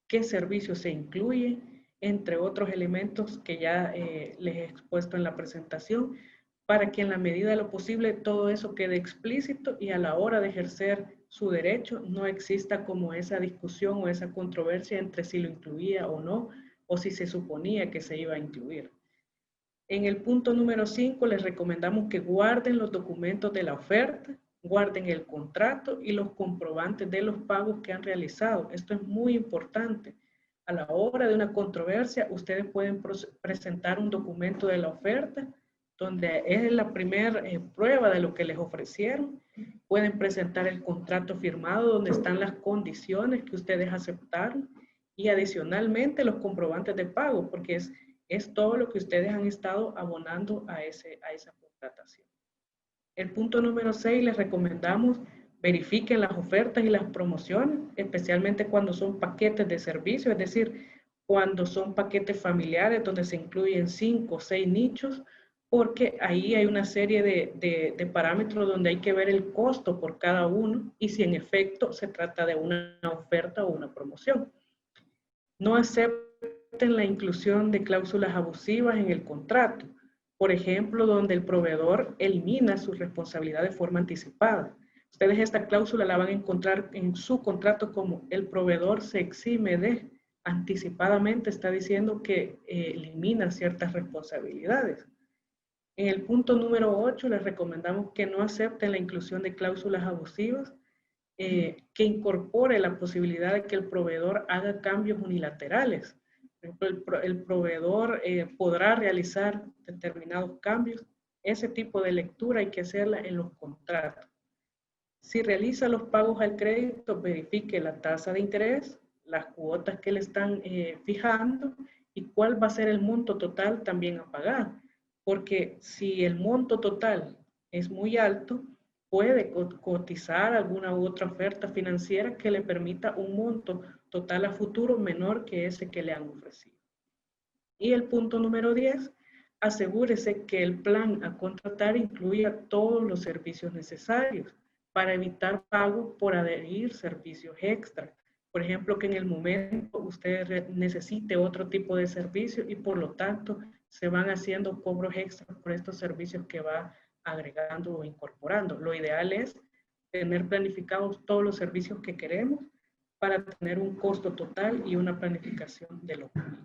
qué servicios se incluye, entre otros elementos que ya les he expuesto en la presentación, para que en la medida de lo posible todo eso quede explícito y a la hora de ejercer su derecho no exista como esa discusión o esa controversia entre si lo incluía o no, o si se suponía que se iba a incluir. En el punto número 5 les recomendamos que guarden los documentos de la oferta, guarden el contrato y los comprobantes de los pagos que han realizado. Esto es muy importante. A la hora de una controversia, ustedes pueden presentar un documento de la oferta donde es la primera prueba de lo que les ofrecieron. Pueden presentar el contrato firmado donde están las condiciones que ustedes aceptaron y adicionalmente los comprobantes de pago, porque es todo lo que ustedes han estado abonando a esa contratación. El punto número 6, les recomendamos verifiquen las ofertas y las promociones, especialmente cuando son paquetes de servicio, es decir, cuando son paquetes familiares donde se incluyen 5 o 6 nichos, porque ahí hay una serie de parámetros donde hay que ver el costo por cada uno y si en efecto se trata de una oferta o una promoción. No acepten la inclusión de cláusulas abusivas en el contrato, por ejemplo, donde el proveedor elimina su responsabilidad de forma anticipada. Ustedes esta cláusula la van a encontrar en su contrato como el proveedor se exime de, anticipadamente está diciendo que elimina ciertas responsabilidades. En el punto número 8 les recomendamos que no acepten la inclusión de cláusulas abusivas que incorpore la posibilidad de que el proveedor haga cambios unilaterales. Por ejemplo, el proveedor podrá realizar determinados cambios. Ese tipo de lectura hay que hacerla en los contratos. Si realiza los pagos al crédito, verifique la tasa de interés, las cuotas que le están fijando y cuál va a ser el monto total también a pagar. Porque si el monto total es muy alto, puede cotizar alguna u otra oferta financiera que le permita un monto total a futuro menor que ese que le han ofrecido. Y el punto número 10, asegúrese que el plan a contratar incluya todos los servicios necesarios para evitar pago por adherir servicios extra. Por ejemplo, que en el momento usted necesite otro tipo de servicio y por lo tanto se van haciendo cobros extras por estos servicios que va agregando o incorporando. Lo ideal es tener planificados todos los servicios que queremos para tener un costo total y una planificación de lo que hay.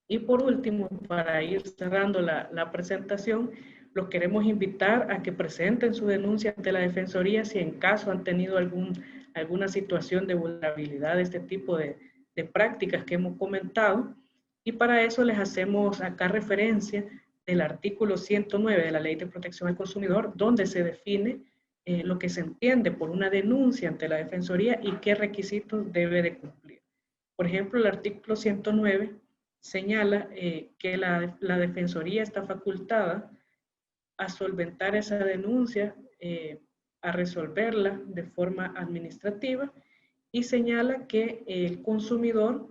Y por último, para ir cerrando la presentación, los queremos invitar a que presenten su denuncia ante la Defensoría si en caso han tenido alguna situación de vulnerabilidad de este tipo de prácticas que hemos comentado. Y para eso les hacemos acá referencia del artículo 109 de la Ley de Protección al Consumidor, donde se define lo que se entiende por una denuncia ante la Defensoría y qué requisitos debe de cumplir. Por ejemplo, el artículo 109 señala que la Defensoría está facultada a solventar esa denuncia, a resolverla de forma administrativa y señala que el consumidor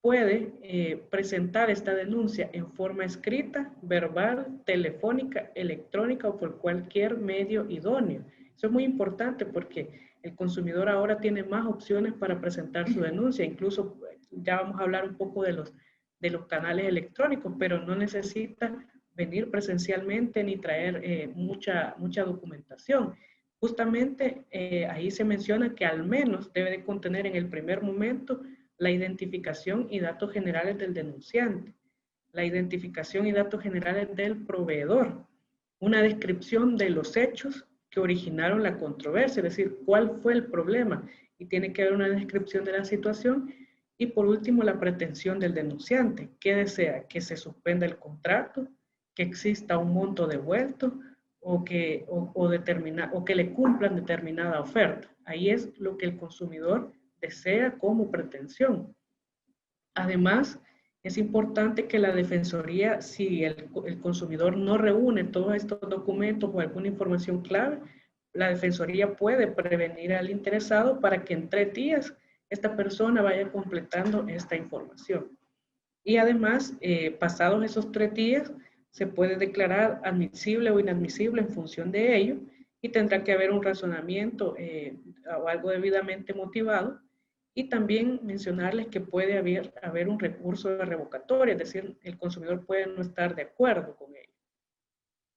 puede presentar esta denuncia en forma escrita, verbal, telefónica, electrónica o por cualquier medio idóneo. Eso es muy importante porque el consumidor ahora tiene más opciones para presentar su denuncia. Incluso ya vamos a hablar un poco de los canales electrónicos, pero no necesita venir presencialmente ni traer mucha documentación. Justamente ahí se menciona que al menos debe de contener en el primer momento la identificación y datos generales del denunciante, la identificación y datos generales del proveedor, una descripción de los hechos que originaron la controversia, es decir, cuál fue el problema, y tiene que haber una descripción de la situación, y por último la pretensión del denunciante, que desea que se suspenda el contrato, que exista un monto devuelto, o que le cumplan determinada oferta. Ahí es lo que el consumidor desea como pretensión. Además, es importante que la Defensoría, si el consumidor no reúne todos estos documentos o alguna información clave, la Defensoría puede prevenir al interesado para que en 3 días esta persona vaya completando esta información. Y además, pasados esos 3 días, se puede declarar admisible o inadmisible en función de ello y tendrá que haber un razonamiento o algo debidamente motivado. Y también mencionarles que puede haber un recurso de revocatoria, es decir, el consumidor puede no estar de acuerdo con ello.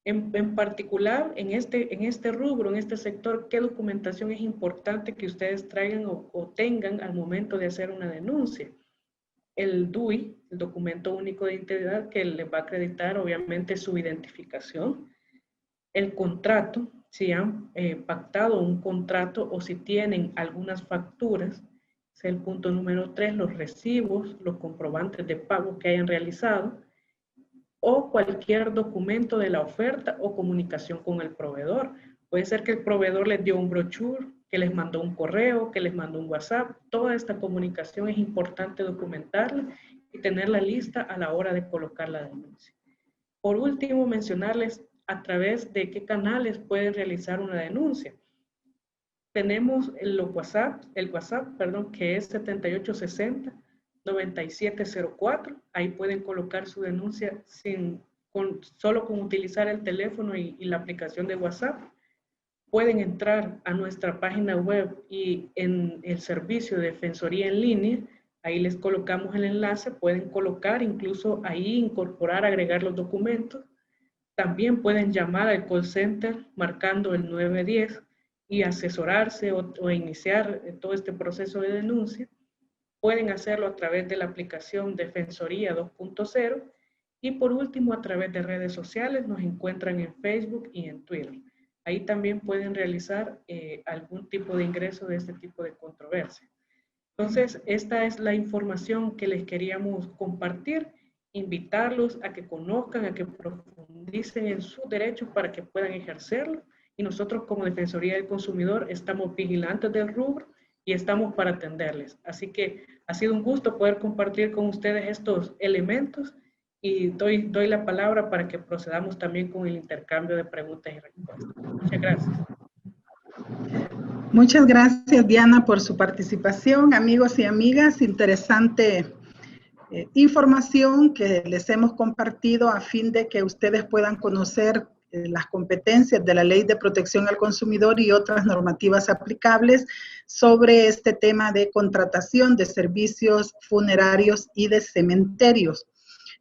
En particular, en este rubro, en este sector, ¿qué documentación es importante que ustedes traigan o tengan al momento de hacer una denuncia? El DUI, el documento único de identidad, que les va a acreditar obviamente su identificación. El contrato, si han pactado un contrato o si tienen algunas facturas. Es el punto número 3, los recibos, los comprobantes de pago que hayan realizado o cualquier documento de la oferta o comunicación con el proveedor. Puede ser que el proveedor les dio un brochure que les mandó un correo, que les mandó un WhatsApp. Toda esta comunicación es importante documentarla y tenerla lista a la hora de colocar la denuncia. Por último, mencionarles a través de qué canales pueden realizar una denuncia. Tenemos el WhatsApp, que es 7860-9704. Ahí pueden colocar su denuncia solo con utilizar el teléfono y la aplicación de WhatsApp. Pueden entrar a nuestra página web y en el servicio de Defensoría en línea, ahí les colocamos el enlace, pueden colocar, incluso ahí incorporar, agregar los documentos. También pueden llamar al call center marcando el 910 y asesorarse o iniciar todo este proceso de denuncia. Pueden hacerlo a través de la aplicación Defensoría 2.0 y por último a través de redes sociales, nos encuentran en Facebook y en Twitter. Ahí también pueden realizar algún tipo de ingreso de este tipo de controversia. Entonces, esta es la información que les queríamos compartir, invitarlos a que conozcan, a que profundicen en sus derechos para que puedan ejercerlo. Y nosotros como Defensoría del Consumidor estamos vigilantes del rubro y estamos para atenderles. Así que ha sido un gusto poder compartir con ustedes estos elementos y doy la palabra para que procedamos también con el intercambio de preguntas y respuestas. Muchas gracias. Muchas gracias, Diana, por su participación. Amigos y amigas, interesante información que les hemos compartido a fin de que ustedes puedan conocer las competencias de la Ley de Protección al Consumidor y otras normativas aplicables sobre este tema de contratación de servicios funerarios y de cementerios.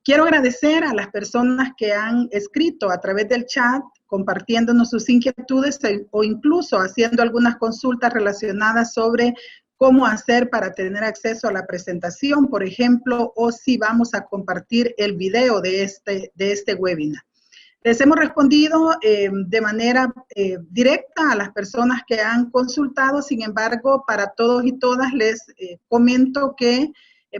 Quiero agradecer a las personas que han escrito a través del chat, compartiéndonos sus inquietudes o incluso haciendo algunas consultas relacionadas sobre cómo hacer para tener acceso a la presentación, por ejemplo, o si vamos a compartir el video de este webinar. Les hemos respondido de manera directa a las personas que han consultado, sin embargo, para todos y todas les comento que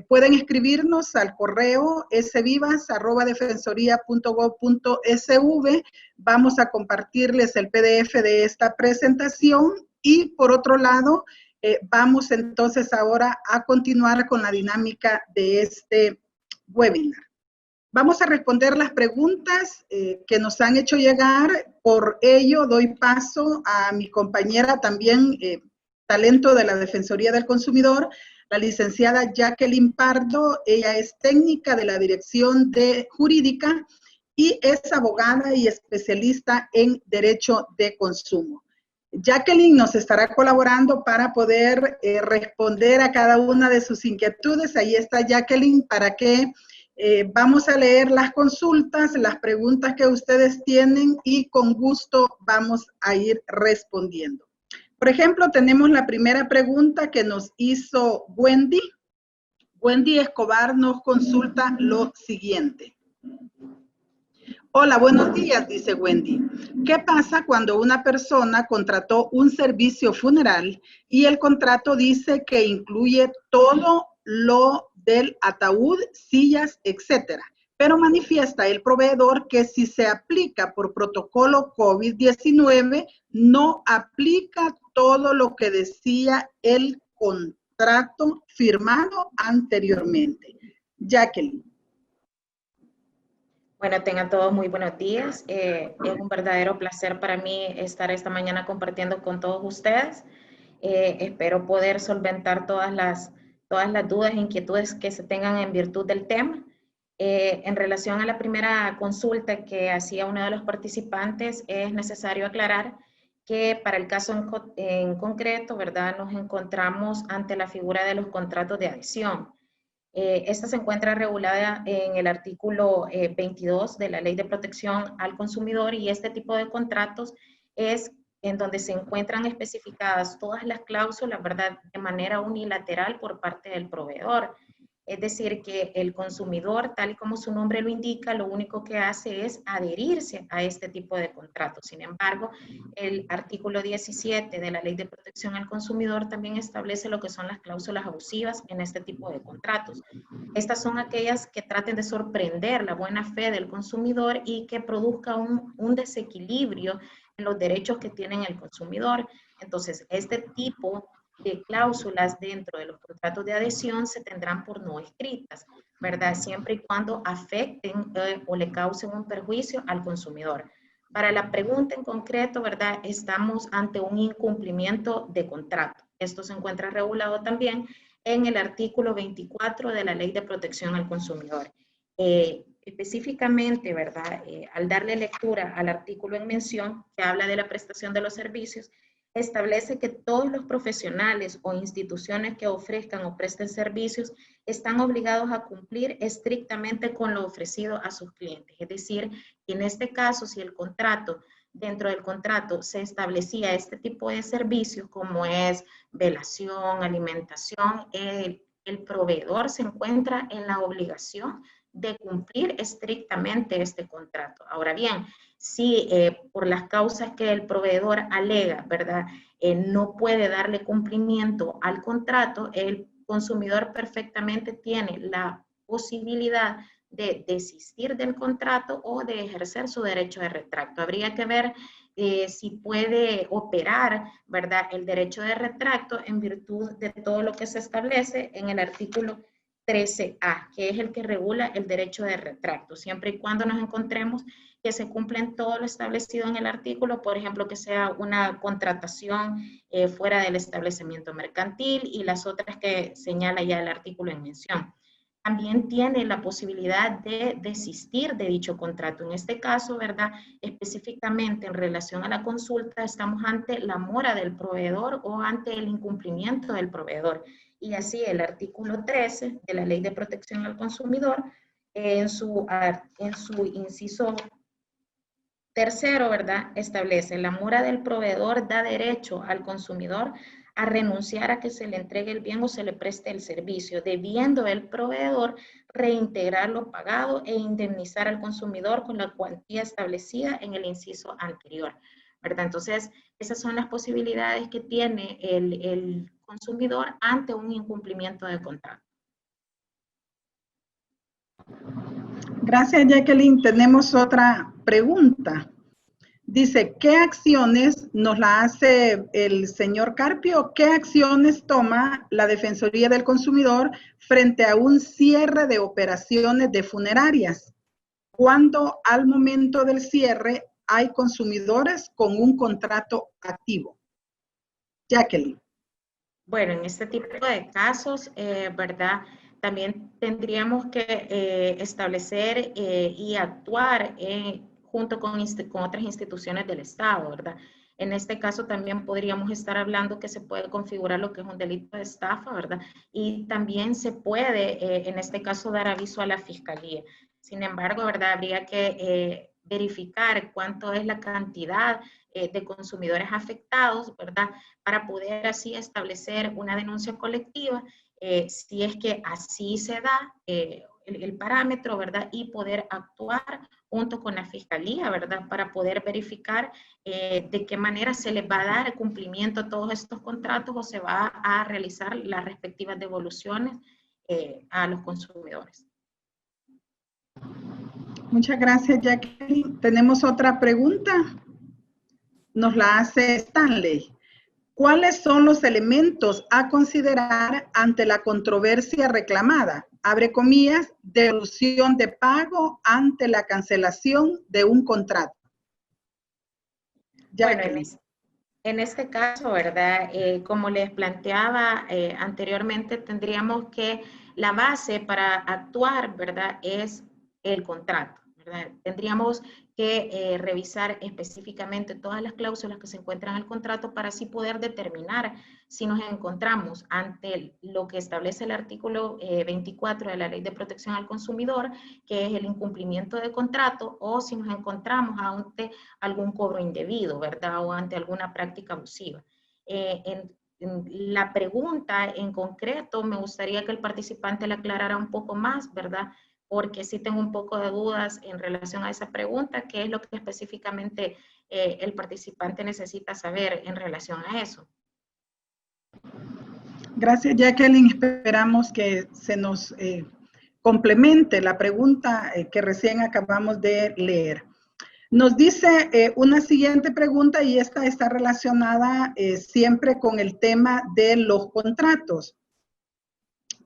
pueden escribirnos al correo svivas@defensoría.gov.sv. Vamos a compartirles el PDF de esta presentación y por otro lado, vamos entonces ahora a continuar con la dinámica de este webinar. Vamos a responder las preguntas que nos han hecho llegar. Por ello, doy paso a mi compañera también, talento de la Defensoría del Consumidor, la licenciada Jacqueline Pardo. Ella es técnica de la Dirección Jurídica y es abogada y especialista en Derecho de Consumo. Jacqueline nos estará colaborando para poder responder a cada una de sus inquietudes. Ahí está Jacqueline para que vamos a leer las consultas, las preguntas que ustedes tienen y con gusto vamos a ir respondiendo. Por ejemplo, tenemos la primera pregunta que nos hizo Wendy. Wendy Escobar nos consulta lo siguiente. Hola, buenos días, dice Wendy. ¿Qué pasa cuando una persona contrató un servicio funeral y el contrato dice que incluye todo lo del ataúd, sillas, etcétera? Pero manifiesta el proveedor que si se aplica por protocolo COVID-19, no aplica todo lo que decía el contrato firmado anteriormente. Jacqueline. Bueno, tengan todos muy buenos días. Es un verdadero placer para mí estar esta mañana compartiendo con todos ustedes. Espero poder solventar todas las dudas e inquietudes que se tengan en virtud del tema. En relación a la primera consulta que hacía uno de los participantes, es necesario aclarar que para el caso en concreto, ¿verdad? Nos encontramos ante la figura de los contratos de adhesión. Esta se encuentra regulada en el artículo 22 de la Ley de Protección al Consumidor y este tipo de contratos es en donde se encuentran especificadas todas las cláusulas, ¿verdad? De manera unilateral por parte del proveedor. Es decir, que el consumidor, tal y como su nombre lo indica, lo único que hace es adherirse a este tipo de contratos. Sin embargo, el artículo 17 de la Ley de Protección al Consumidor también establece lo que son las cláusulas abusivas en este tipo de contratos. Estas son aquellas que traten de sorprender la buena fe del consumidor y que produzca un desequilibrio en los derechos que tiene el consumidor. Entonces, este tipo de cláusulas dentro de los contratos de adhesión se tendrán por no escritas, ¿verdad? Siempre y cuando afecten o le causen un perjuicio al consumidor. Para la pregunta en concreto, ¿verdad? Estamos ante un incumplimiento de contrato. Esto se encuentra regulado también en el artículo 24 de la Ley de Protección al Consumidor. Específicamente, ¿verdad? Al darle lectura al artículo en mención, que habla de la prestación de los servicios, establece que todos los profesionales o instituciones que ofrezcan o presten servicios están obligados a cumplir estrictamente con lo ofrecido a sus clientes. Es decir, en este caso, si el contrato, dentro del contrato se establecía este tipo de servicios como es velación, alimentación, el proveedor se encuentra en la obligación de cumplir estrictamente este contrato. Ahora bien, si por las causas que el proveedor alega, ¿verdad? No puede darle cumplimiento al contrato, el consumidor perfectamente tiene la posibilidad de desistir del contrato o de ejercer su derecho de retracto. Habría que ver si puede operar, ¿verdad?, el derecho de retracto en virtud de todo lo que se establece en el artículo 13A, que es el que regula el derecho de retracto, siempre y cuando nos encontremos que se cumplen todo lo establecido en el artículo, por ejemplo, que sea una contratación fuera del establecimiento mercantil y las otras que señala ya el artículo en mención. También tiene la posibilidad de desistir de dicho contrato. En este caso, ¿verdad? Específicamente en relación a la consulta, estamos ante la mora del proveedor o ante el incumplimiento del proveedor. Y así el artículo 13 de la Ley de Protección al Consumidor, en su inciso tercero, ¿verdad? Establece: la mora del proveedor da derecho al consumidor a renunciar a que se le entregue el bien o se le preste el servicio, debiendo el proveedor reintegrar lo pagado e indemnizar al consumidor con la cuantía establecida en el inciso anterior, ¿verdad? Entonces, esas son las posibilidades que tiene el consumidor ante un incumplimiento de contrato. Gracias, Jacqueline. Tenemos otra pregunta. Dice, ¿qué acciones nos la hace el señor Carpio? ¿Qué acciones toma la Defensoría del Consumidor frente a un cierre de operaciones de funerarias, cuando al momento del cierre hay consumidores con un contrato activo? Jacqueline. Bueno, en este tipo de casos, ¿verdad? También tendríamos que establecer y actuar junto con otras instituciones del Estado, ¿verdad? En este caso también podríamos estar hablando que se puede configurar lo que es un delito de estafa, ¿verdad? Y también se puede, en este caso, dar aviso a la Fiscalía. Sin embargo, ¿verdad? Habría que verificar cuánto es la cantidad de consumidores afectados, ¿verdad? Para poder así establecer una denuncia colectiva, si es que así se da el parámetro, ¿verdad? Y poder actuar junto con la Fiscalía, ¿verdad? Para poder verificar de qué manera se les va a dar cumplimiento a todos estos contratos o se va a realizar las respectivas devoluciones a los consumidores. Muchas gracias, Jacqueline. Tenemos otra pregunta. Nos la hace Stanley. ¿Cuáles son los elementos a considerar ante la controversia reclamada? Abre comillas, devolución de pago ante la cancelación de un contrato. Bueno, en este caso, ¿verdad? Como les planteaba anteriormente, tendríamos que la base para actuar, ¿verdad? Es el contrato, ¿verdad? Tendríamos que revisar específicamente todas las cláusulas que se encuentran en el contrato para así poder determinar si nos encontramos ante lo que establece el artículo 24 de la Ley de Protección al Consumidor, que es el incumplimiento de contrato, o si nos encontramos ante algún cobro indebido, ¿verdad? O ante alguna práctica abusiva. En la pregunta en concreto, me gustaría que el participante la aclarara un poco más, ¿verdad? Porque sí tengo un poco de dudas en relación a esa pregunta, qué es lo que específicamente el participante necesita saber en relación a eso. Gracias, Jacqueline. Esperamos que se nos complemente la pregunta que recién acabamos de leer. Nos dice una siguiente pregunta, y esta está relacionada siempre con el tema de los contratos.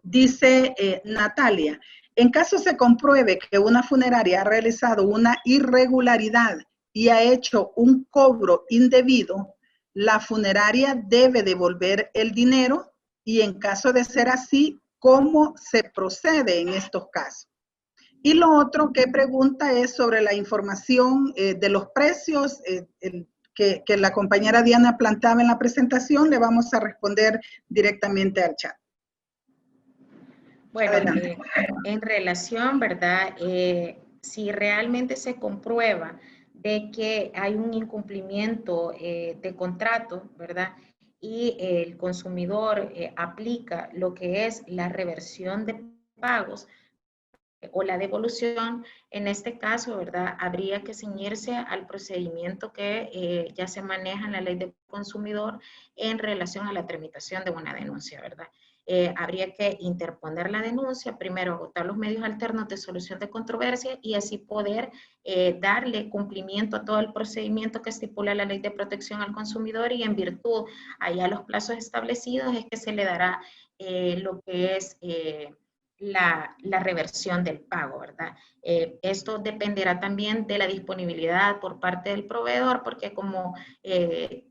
Dice Natalia, en caso se compruebe que una funeraria ha realizado una irregularidad y ha hecho un cobro indebido, la funeraria debe devolver el dinero, y en caso de ser así, ¿cómo se procede en estos casos? Y lo otro que pregunta es sobre la información de los precios que la compañera Diana planteaba en la presentación. Le vamos a responder directamente al chat. Bueno, en relación, ¿verdad? Si realmente se comprueba de que hay un incumplimiento de contrato, ¿verdad? Y el consumidor aplica lo que es la reversión de pagos o la devolución, en este caso, ¿verdad? Habría que ceñirse al procedimiento que ya se maneja en la ley del consumidor en relación a la tramitación de una denuncia, ¿verdad? Habría que interponer la denuncia, primero agotar los medios alternos de solución de controversia y así poder darle cumplimiento a todo el procedimiento que estipula la ley de protección al consumidor, y en virtud allá los plazos establecidos es que se le dará lo que es la reversión del pago, ¿verdad? Esto dependerá también de la disponibilidad por parte del proveedor, porque como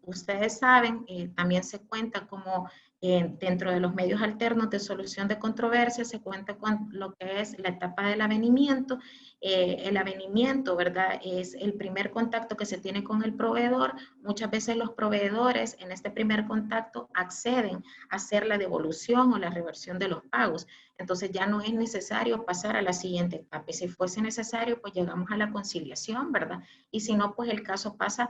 ustedes saben, también se cuenta como dentro de los medios alternos de solución de controversia, se cuenta con lo que es la etapa del avenimiento. El avenimiento, ¿verdad? Es el primer contacto que se tiene con el proveedor. Muchas veces los proveedores en este primer contacto acceden a hacer la devolución o la reversión de los pagos. Entonces ya no es necesario pasar a la siguiente etapa. Y si fuese necesario, pues llegamos a la conciliación, ¿verdad? Y si no, pues el caso pasa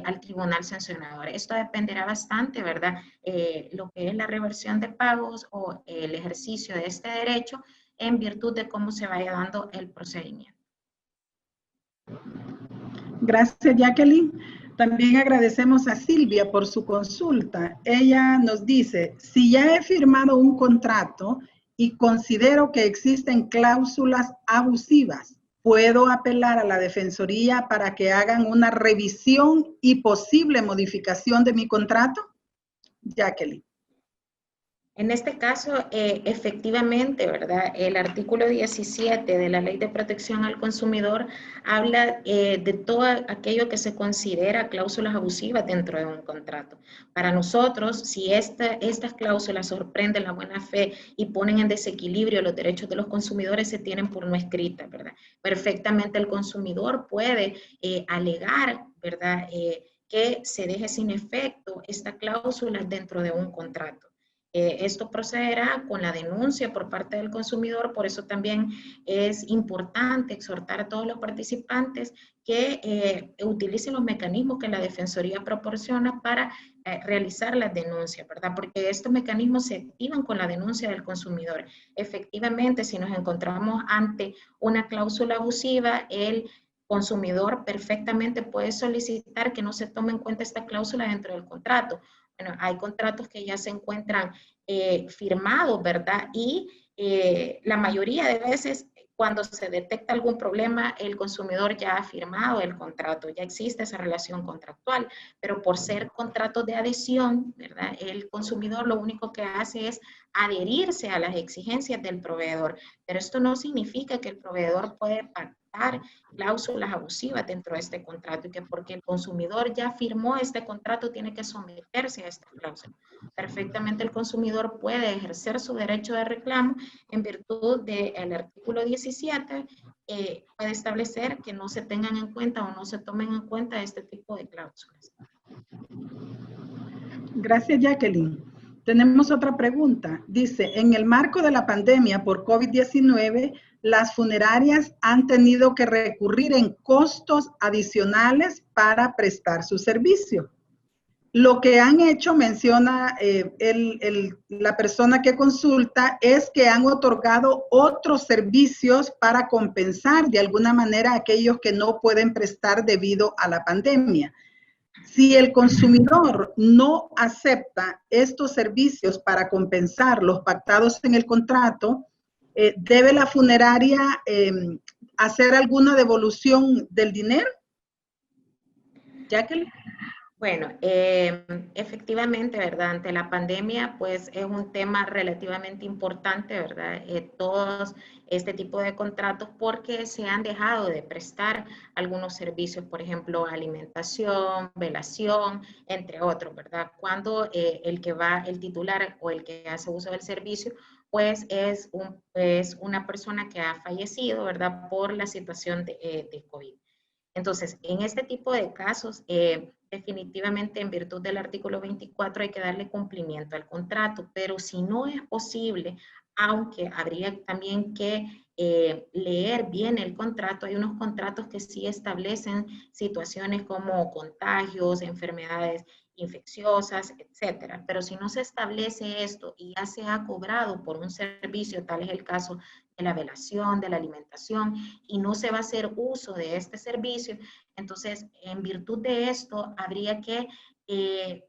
al tribunal sancionador. Esto dependerá bastante, ¿verdad? Lo que es la reversión de pagos o el ejercicio de este derecho en virtud de cómo se vaya dando el procedimiento. Gracias, Jacqueline. También agradecemos a Silvia por su consulta. Ella nos dice, si ya he firmado un contrato y considero que existen cláusulas abusivas, ¿puedo apelar a la Defensoría para que hagan una revisión y posible modificación de mi contrato? Jacqueline. En este caso, efectivamente, ¿verdad? El artículo 17 de la Ley de Protección al Consumidor habla de todo aquello que se considera cláusulas abusivas dentro de un contrato. Para nosotros, si estas cláusulas sorprenden la buena fe y ponen en desequilibrio los derechos de los consumidores, se tienen por no escritas, ¿verdad? Perfectamente el consumidor puede alegar, ¿verdad? Que se deje sin efecto esta cláusula dentro de un contrato. Esto procederá con la denuncia por parte del consumidor, por eso también es importante exhortar a todos los participantes que utilicen los mecanismos que la Defensoría proporciona para realizar las denuncias, ¿verdad? Porque estos mecanismos se activan con la denuncia del consumidor. Efectivamente, si nos encontramos ante una cláusula abusiva, el consumidor perfectamente puede solicitar que no se tome en cuenta esta cláusula dentro del contrato. Bueno, hay contratos que ya se encuentran firmados, ¿verdad? Y la mayoría de veces, cuando se detecta algún problema, el consumidor ya ha firmado el contrato, ya existe esa relación contractual, pero por ser contratos de adhesión, ¿verdad? El consumidor lo único que hace es adherirse a las exigencias del proveedor, pero esto no significa que el proveedor puede pactar cláusulas abusivas dentro de este contrato y que porque el consumidor ya firmó este contrato tiene que someterse a esta cláusula. Perfectamente el consumidor puede ejercer su derecho de reclamo en virtud del artículo 17, puede establecer que no se tengan en cuenta o no se tomen en cuenta este tipo de cláusulas. Gracias, Jacqueline. Tenemos otra pregunta. Dice, en el marco de la pandemia por COVID-19, las funerarias han tenido que recurrir en costos adicionales para prestar su servicio. Lo que han hecho, menciona la persona que consulta, es que han otorgado otros servicios para compensar de alguna manera a aquellos que no pueden prestar debido a la pandemia. Si el consumidor no acepta estos servicios para compensar los pactados en el contrato, ¿debe la funeraria hacer alguna devolución del dinero? Jacqueline. Bueno, efectivamente, ¿verdad? Ante la pandemia, pues es un tema relativamente importante, ¿verdad? Todos este tipo de contratos porque se han dejado de prestar algunos servicios, por ejemplo, alimentación, velación, entre otros, ¿verdad? Cuando el titular o el que hace uso del servicio, pues es una persona que ha fallecido, ¿verdad? Por la situación de COVID. Entonces, en este tipo de casos, definitivamente en virtud del artículo 24 hay que darle cumplimiento al contrato, pero si no es posible, aunque habría también que leer bien el contrato, hay unos contratos que sí establecen situaciones como contagios, enfermedades infecciosas, etcétera. Pero si no se establece esto y ya se ha cobrado por un servicio, tal es el caso de la velación, de la alimentación, y no se va a hacer uso de este servicio, entonces, en virtud de esto, habría que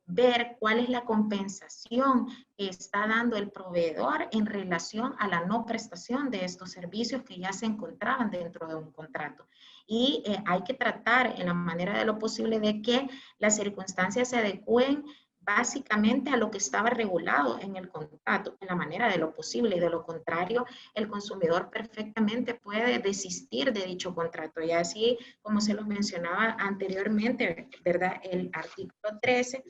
ver cuál es la compensación que está dando el proveedor en relación a la no prestación de estos servicios que ya se encontraban dentro de un contrato. Y hay que tratar en la manera de lo posible de que las circunstancias se adecúen básicamente a lo que estaba regulado en el contrato, en la manera de lo posible, y de lo contrario, el consumidor perfectamente puede desistir de dicho contrato. Y así, como se los mencionaba anteriormente, ¿verdad? El artículo 13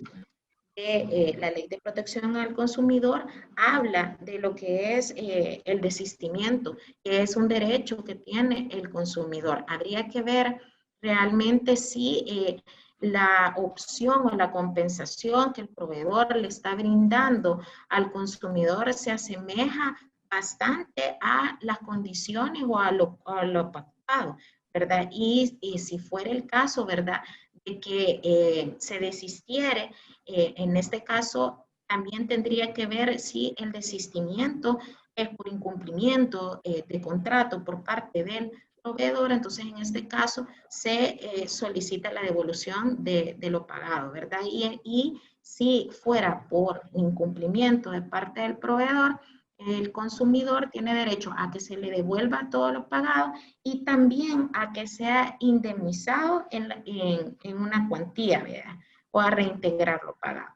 de la Ley de Protección al Consumidor habla de lo que es el desistimiento, que es un derecho que tiene el consumidor. Habría que ver realmente si la opción o la compensación que el proveedor le está brindando al consumidor se asemeja bastante a las condiciones o a lo pactado, ¿verdad? Y si fuera el caso, ¿verdad?, de que se desistiere, en este caso también tendría que ver si el desistimiento es por incumplimiento de contrato por parte del proveedor. Entonces en este caso se solicita la devolución de lo pagado, ¿verdad? Y si fuera por incumplimiento de parte del proveedor, el consumidor tiene derecho a que se le devuelva todo lo pagado y también a que sea indemnizado en una cuantía, ¿verdad?, o a reintegrar lo pagado.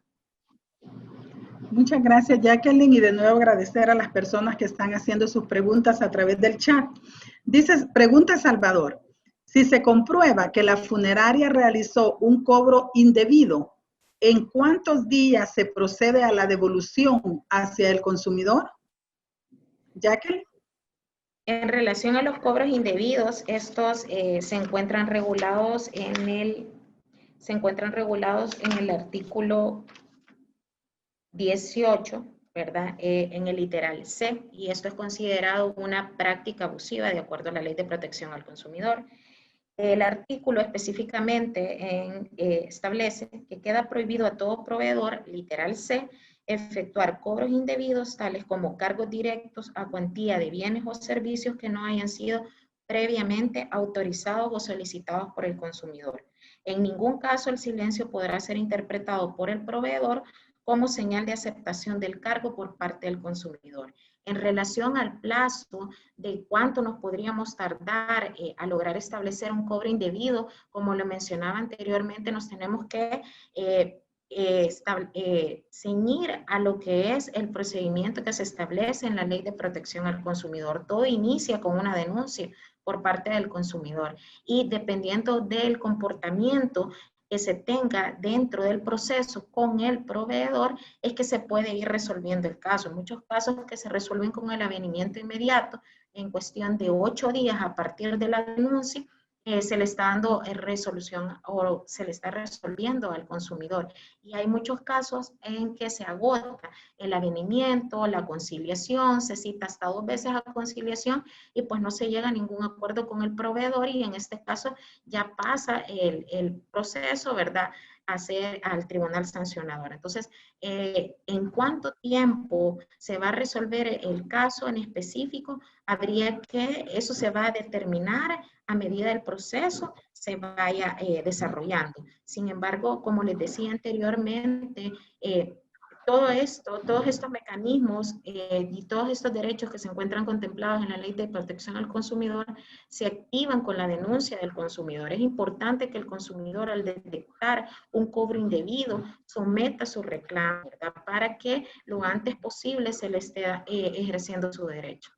Muchas gracias, Jacqueline, y de nuevo agradecer a las personas que están haciendo sus preguntas a través del chat. Dice, pregunta Salvador, si se comprueba que la funeraria realizó un cobro indebido, ¿en cuántos días se procede a la devolución hacia el consumidor? Jacqueline. En relación a los cobros indebidos, estos se encuentran regulados en el artículo 18, ¿verdad? En el literal C, y esto es considerado una práctica abusiva de acuerdo a la Ley de Protección al Consumidor. El artículo específicamente establece que queda prohibido a todo proveedor, literal C, efectuar cobros indebidos tales como cargos directos a cuantía de bienes o servicios que no hayan sido previamente autorizados o solicitados por el consumidor. En ningún caso el silencio podrá ser interpretado por el proveedor como señal de aceptación del cargo por parte del consumidor. En relación al plazo de cuánto nos podríamos tardar a lograr establecer un cobro indebido, como lo mencionaba anteriormente, nos tenemos que ceñir a lo que es el procedimiento que se establece en la Ley de Protección al Consumidor. Todo inicia con una denuncia por parte del consumidor y dependiendo del comportamiento que se tenga dentro del proceso con el proveedor, es que se puede ir resolviendo el caso. En muchos casos que se resuelven con el avenimiento inmediato, en cuestión de 8 días a partir de la denuncia, se le está dando resolución o se le está resolviendo al consumidor. Y hay muchos casos en que se agota el avenimiento, la conciliación, se cita hasta 2 veces a conciliación y pues no se llega a ningún acuerdo con el proveedor y en este caso ya pasa el proceso, ¿verdad?, al tribunal sancionador. Entonces, ¿en cuánto tiempo se va a resolver el caso en específico? Eso se va a determinar a medida del proceso se vaya desarrollando. Sin embargo, como les decía anteriormente, todo esto, todos estos mecanismos y todos estos derechos que se encuentran contemplados en la Ley de Protección al Consumidor se activan con la denuncia del consumidor. Es importante que el consumidor, al detectar un cobro indebido, someta su reclamo, ¿verdad? Para que lo antes posible se le esté ejerciendo su derecho.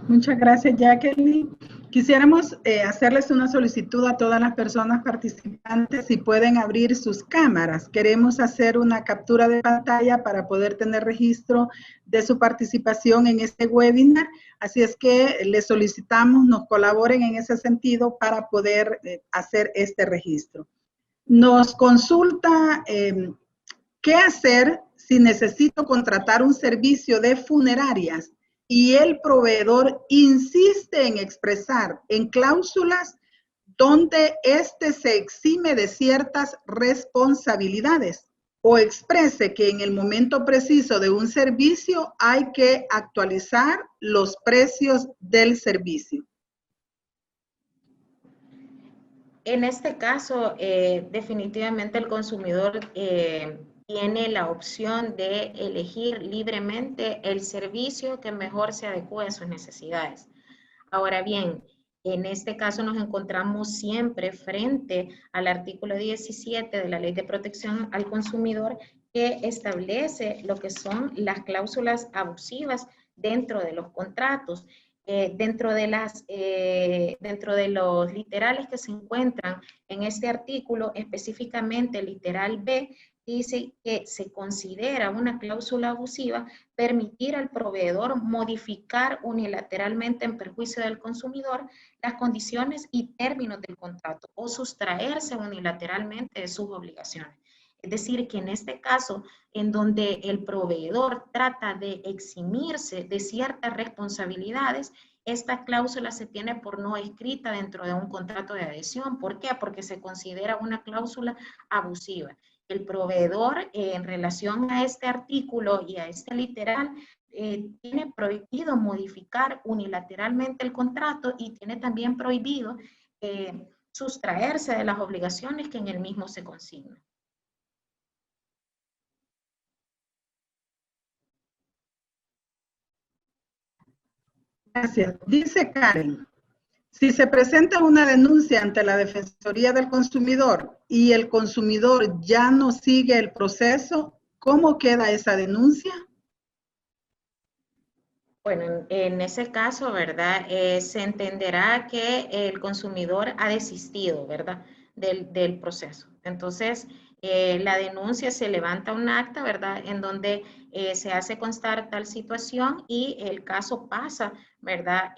Muchas gracias, Jacqueline. Quisiéramos hacerles una solicitud a todas las personas participantes si pueden abrir sus cámaras. Queremos hacer una captura de pantalla para poder tener registro de su participación en este webinar. Así es que les solicitamos nos colaboren en ese sentido para poder hacer este registro. Nos consulta qué hacer si necesito contratar un servicio de funerarias y el proveedor insiste en expresar en cláusulas donde éste se exime de ciertas responsabilidades o exprese que en el momento preciso de un servicio hay que actualizar los precios del servicio. En este caso, definitivamente el consumidor tiene la opción de elegir libremente el servicio que mejor se adecue a sus necesidades. Ahora bien, en este caso nos encontramos siempre frente al artículo 17 de la Ley de Protección al Consumidor, que establece lo que son las cláusulas abusivas dentro de los contratos. Dentro de los literales que se encuentran en este artículo, específicamente el literal B, dice que se considera una cláusula abusiva permitir al proveedor modificar unilateralmente en perjuicio del consumidor las condiciones y términos del contrato o sustraerse unilateralmente de sus obligaciones. Es decir, que en este caso, en donde el proveedor trata de eximirse de ciertas responsabilidades, esta cláusula se tiene por no escrita dentro de un contrato de adhesión. ¿Por qué? Porque se considera una cláusula abusiva. El proveedor, en relación a este artículo y a este literal, tiene prohibido modificar unilateralmente el contrato y tiene también prohibido sustraerse de las obligaciones que en el mismo se consignan. Gracias. Dice Karen, si se presenta una denuncia ante la Defensoría del Consumidor y el consumidor ya no sigue el proceso, ¿cómo queda esa denuncia? Bueno, en ese caso, ¿verdad? Se entenderá que el consumidor ha desistido, ¿verdad? Del proceso. Entonces, la denuncia se levanta un acta, ¿verdad? En donde se hace constar tal situación y el caso pasa, ¿verdad?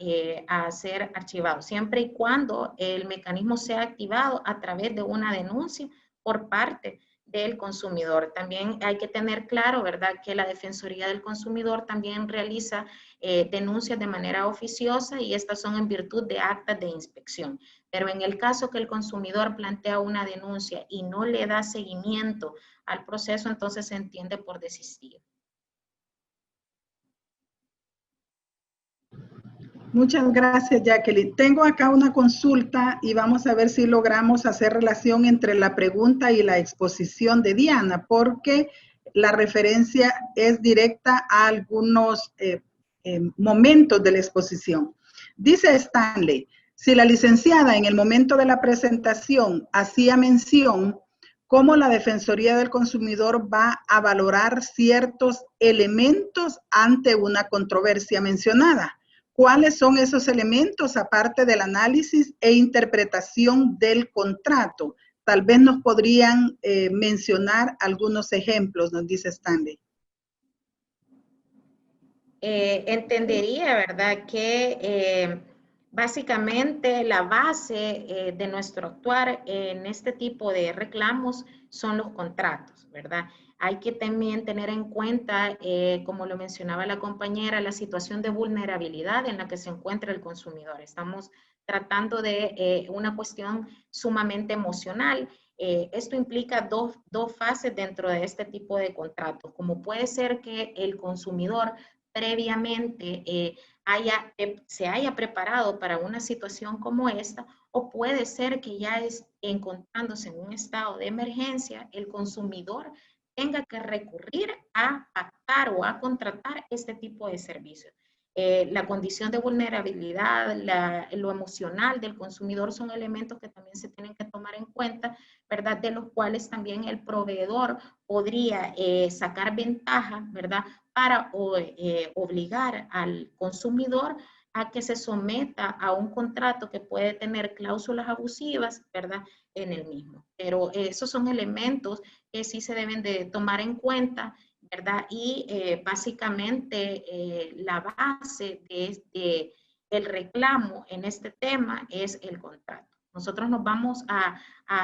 A ser archivado, siempre y cuando el mecanismo sea activado a través de una denuncia por parte del consumidor. También hay que tener claro, ¿verdad?, que la Defensoría del Consumidor también realiza denuncias de manera oficiosa y estas son en virtud de actas de inspección. Pero en el caso que el consumidor plantea una denuncia y no le da seguimiento al proceso, entonces se entiende por desistir. Muchas gracias, Jacqueline. Tengo acá una consulta y vamos a ver si logramos hacer relación entre la pregunta y la exposición de Diana, porque la referencia es directa a algunos momentos de la exposición. Dice Stanley, si la licenciada en el momento de la presentación hacía mención cómo la Defensoría del Consumidor va a valorar ciertos elementos ante una controversia mencionada. ¿Cuáles son esos elementos aparte del análisis e interpretación del contrato? Tal vez nos podrían mencionar algunos ejemplos, nos dice Stanley. Entendería, ¿verdad?, que básicamente la base de nuestro actuar en este tipo de reclamos son los contratos, ¿verdad? Hay que también tener en cuenta, como lo mencionaba la compañera, la situación de vulnerabilidad en la que se encuentra el consumidor. Estamos tratando de una cuestión sumamente emocional. Esto implica dos fases dentro de este tipo de contrato, como puede ser que el consumidor previamente se haya preparado para una situación como esta, o puede ser que ya encontrándose en un estado de emergencia, el consumidor tenga que recurrir a pactar o a contratar este tipo de servicios. La condición de vulnerabilidad, lo emocional del consumidor son elementos que también se tienen que tomar en cuenta, ¿verdad? De los cuales también el proveedor podría sacar ventaja, ¿verdad? Para obligar al consumidor a que se someta a un contrato que puede tener cláusulas abusivas, ¿verdad? En el mismo. Pero esos son elementos que sí se deben de tomar en cuenta, ¿verdad? Y básicamente la base del reclamo en este tema es el contrato. Nosotros nos vamos a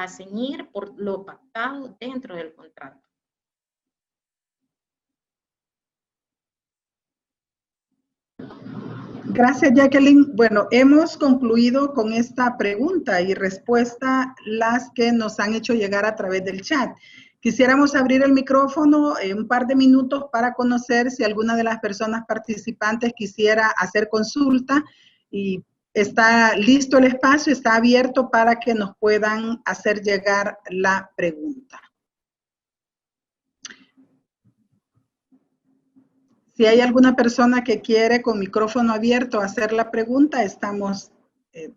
ceñir por lo pactado dentro del contrato. Gracias, Jacqueline. Bueno, hemos concluido con esta pregunta y respuesta las que nos han hecho llegar a través del chat. Quisiéramos abrir el micrófono un par de minutos para conocer si alguna de las personas participantes quisiera hacer consulta, y está listo el espacio, está abierto para que nos puedan hacer llegar la pregunta. Si hay alguna persona que quiere con micrófono abierto hacer la pregunta, estamos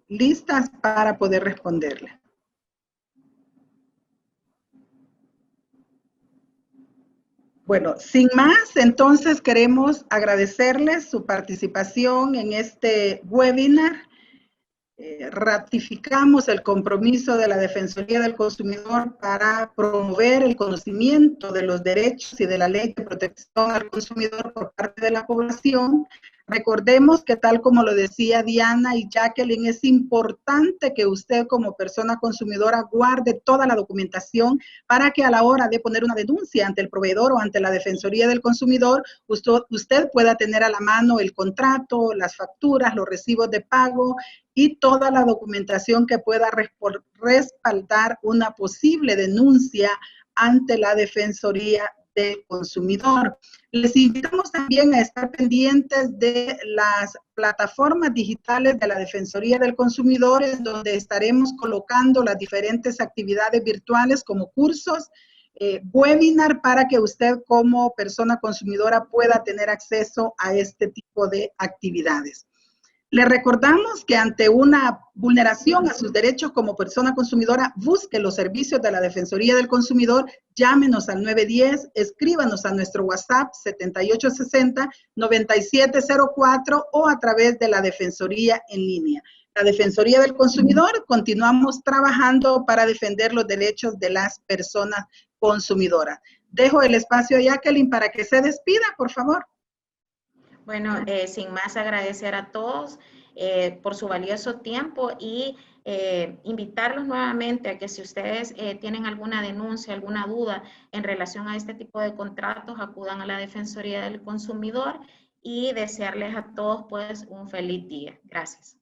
listas para poder responderle. Bueno, sin más, entonces queremos agradecerles su participación en este webinar. Ratificamos el compromiso de la Defensoría del Consumidor para promover el conocimiento de los derechos y de la ley de protección al consumidor por parte de la población. Recordemos que, tal como lo decía Diana y Jacqueline, es importante que usted como persona consumidora guarde toda la documentación para que a la hora de poner una denuncia ante el proveedor o ante la Defensoría del Consumidor, usted pueda tener a la mano el contrato, las facturas, los recibos de pago y toda la documentación que pueda respaldar una posible denuncia ante la Defensoría del Consumidor. Les invitamos también a estar pendientes de las plataformas digitales de la Defensoría del Consumidor, en donde estaremos colocando las diferentes actividades virtuales como cursos, webinar, para que usted como persona consumidora pueda tener acceso a este tipo de actividades. Le recordamos que ante una vulneración a sus derechos como persona consumidora, busque los servicios de la Defensoría del Consumidor, llámenos al 910, escríbanos a nuestro WhatsApp 7860-9704 o a través de la Defensoría en línea. La Defensoría del Consumidor, continuamos trabajando para defender los derechos de las personas consumidoras. Dejo el espacio a Jacqueline para que se despida, por favor. Bueno, sin más, agradecer a todos por su valioso tiempo y invitarlos nuevamente a que, si ustedes tienen alguna denuncia, alguna duda en relación a este tipo de contratos, acudan a la Defensoría del Consumidor, y desearles a todos pues un feliz día. Gracias.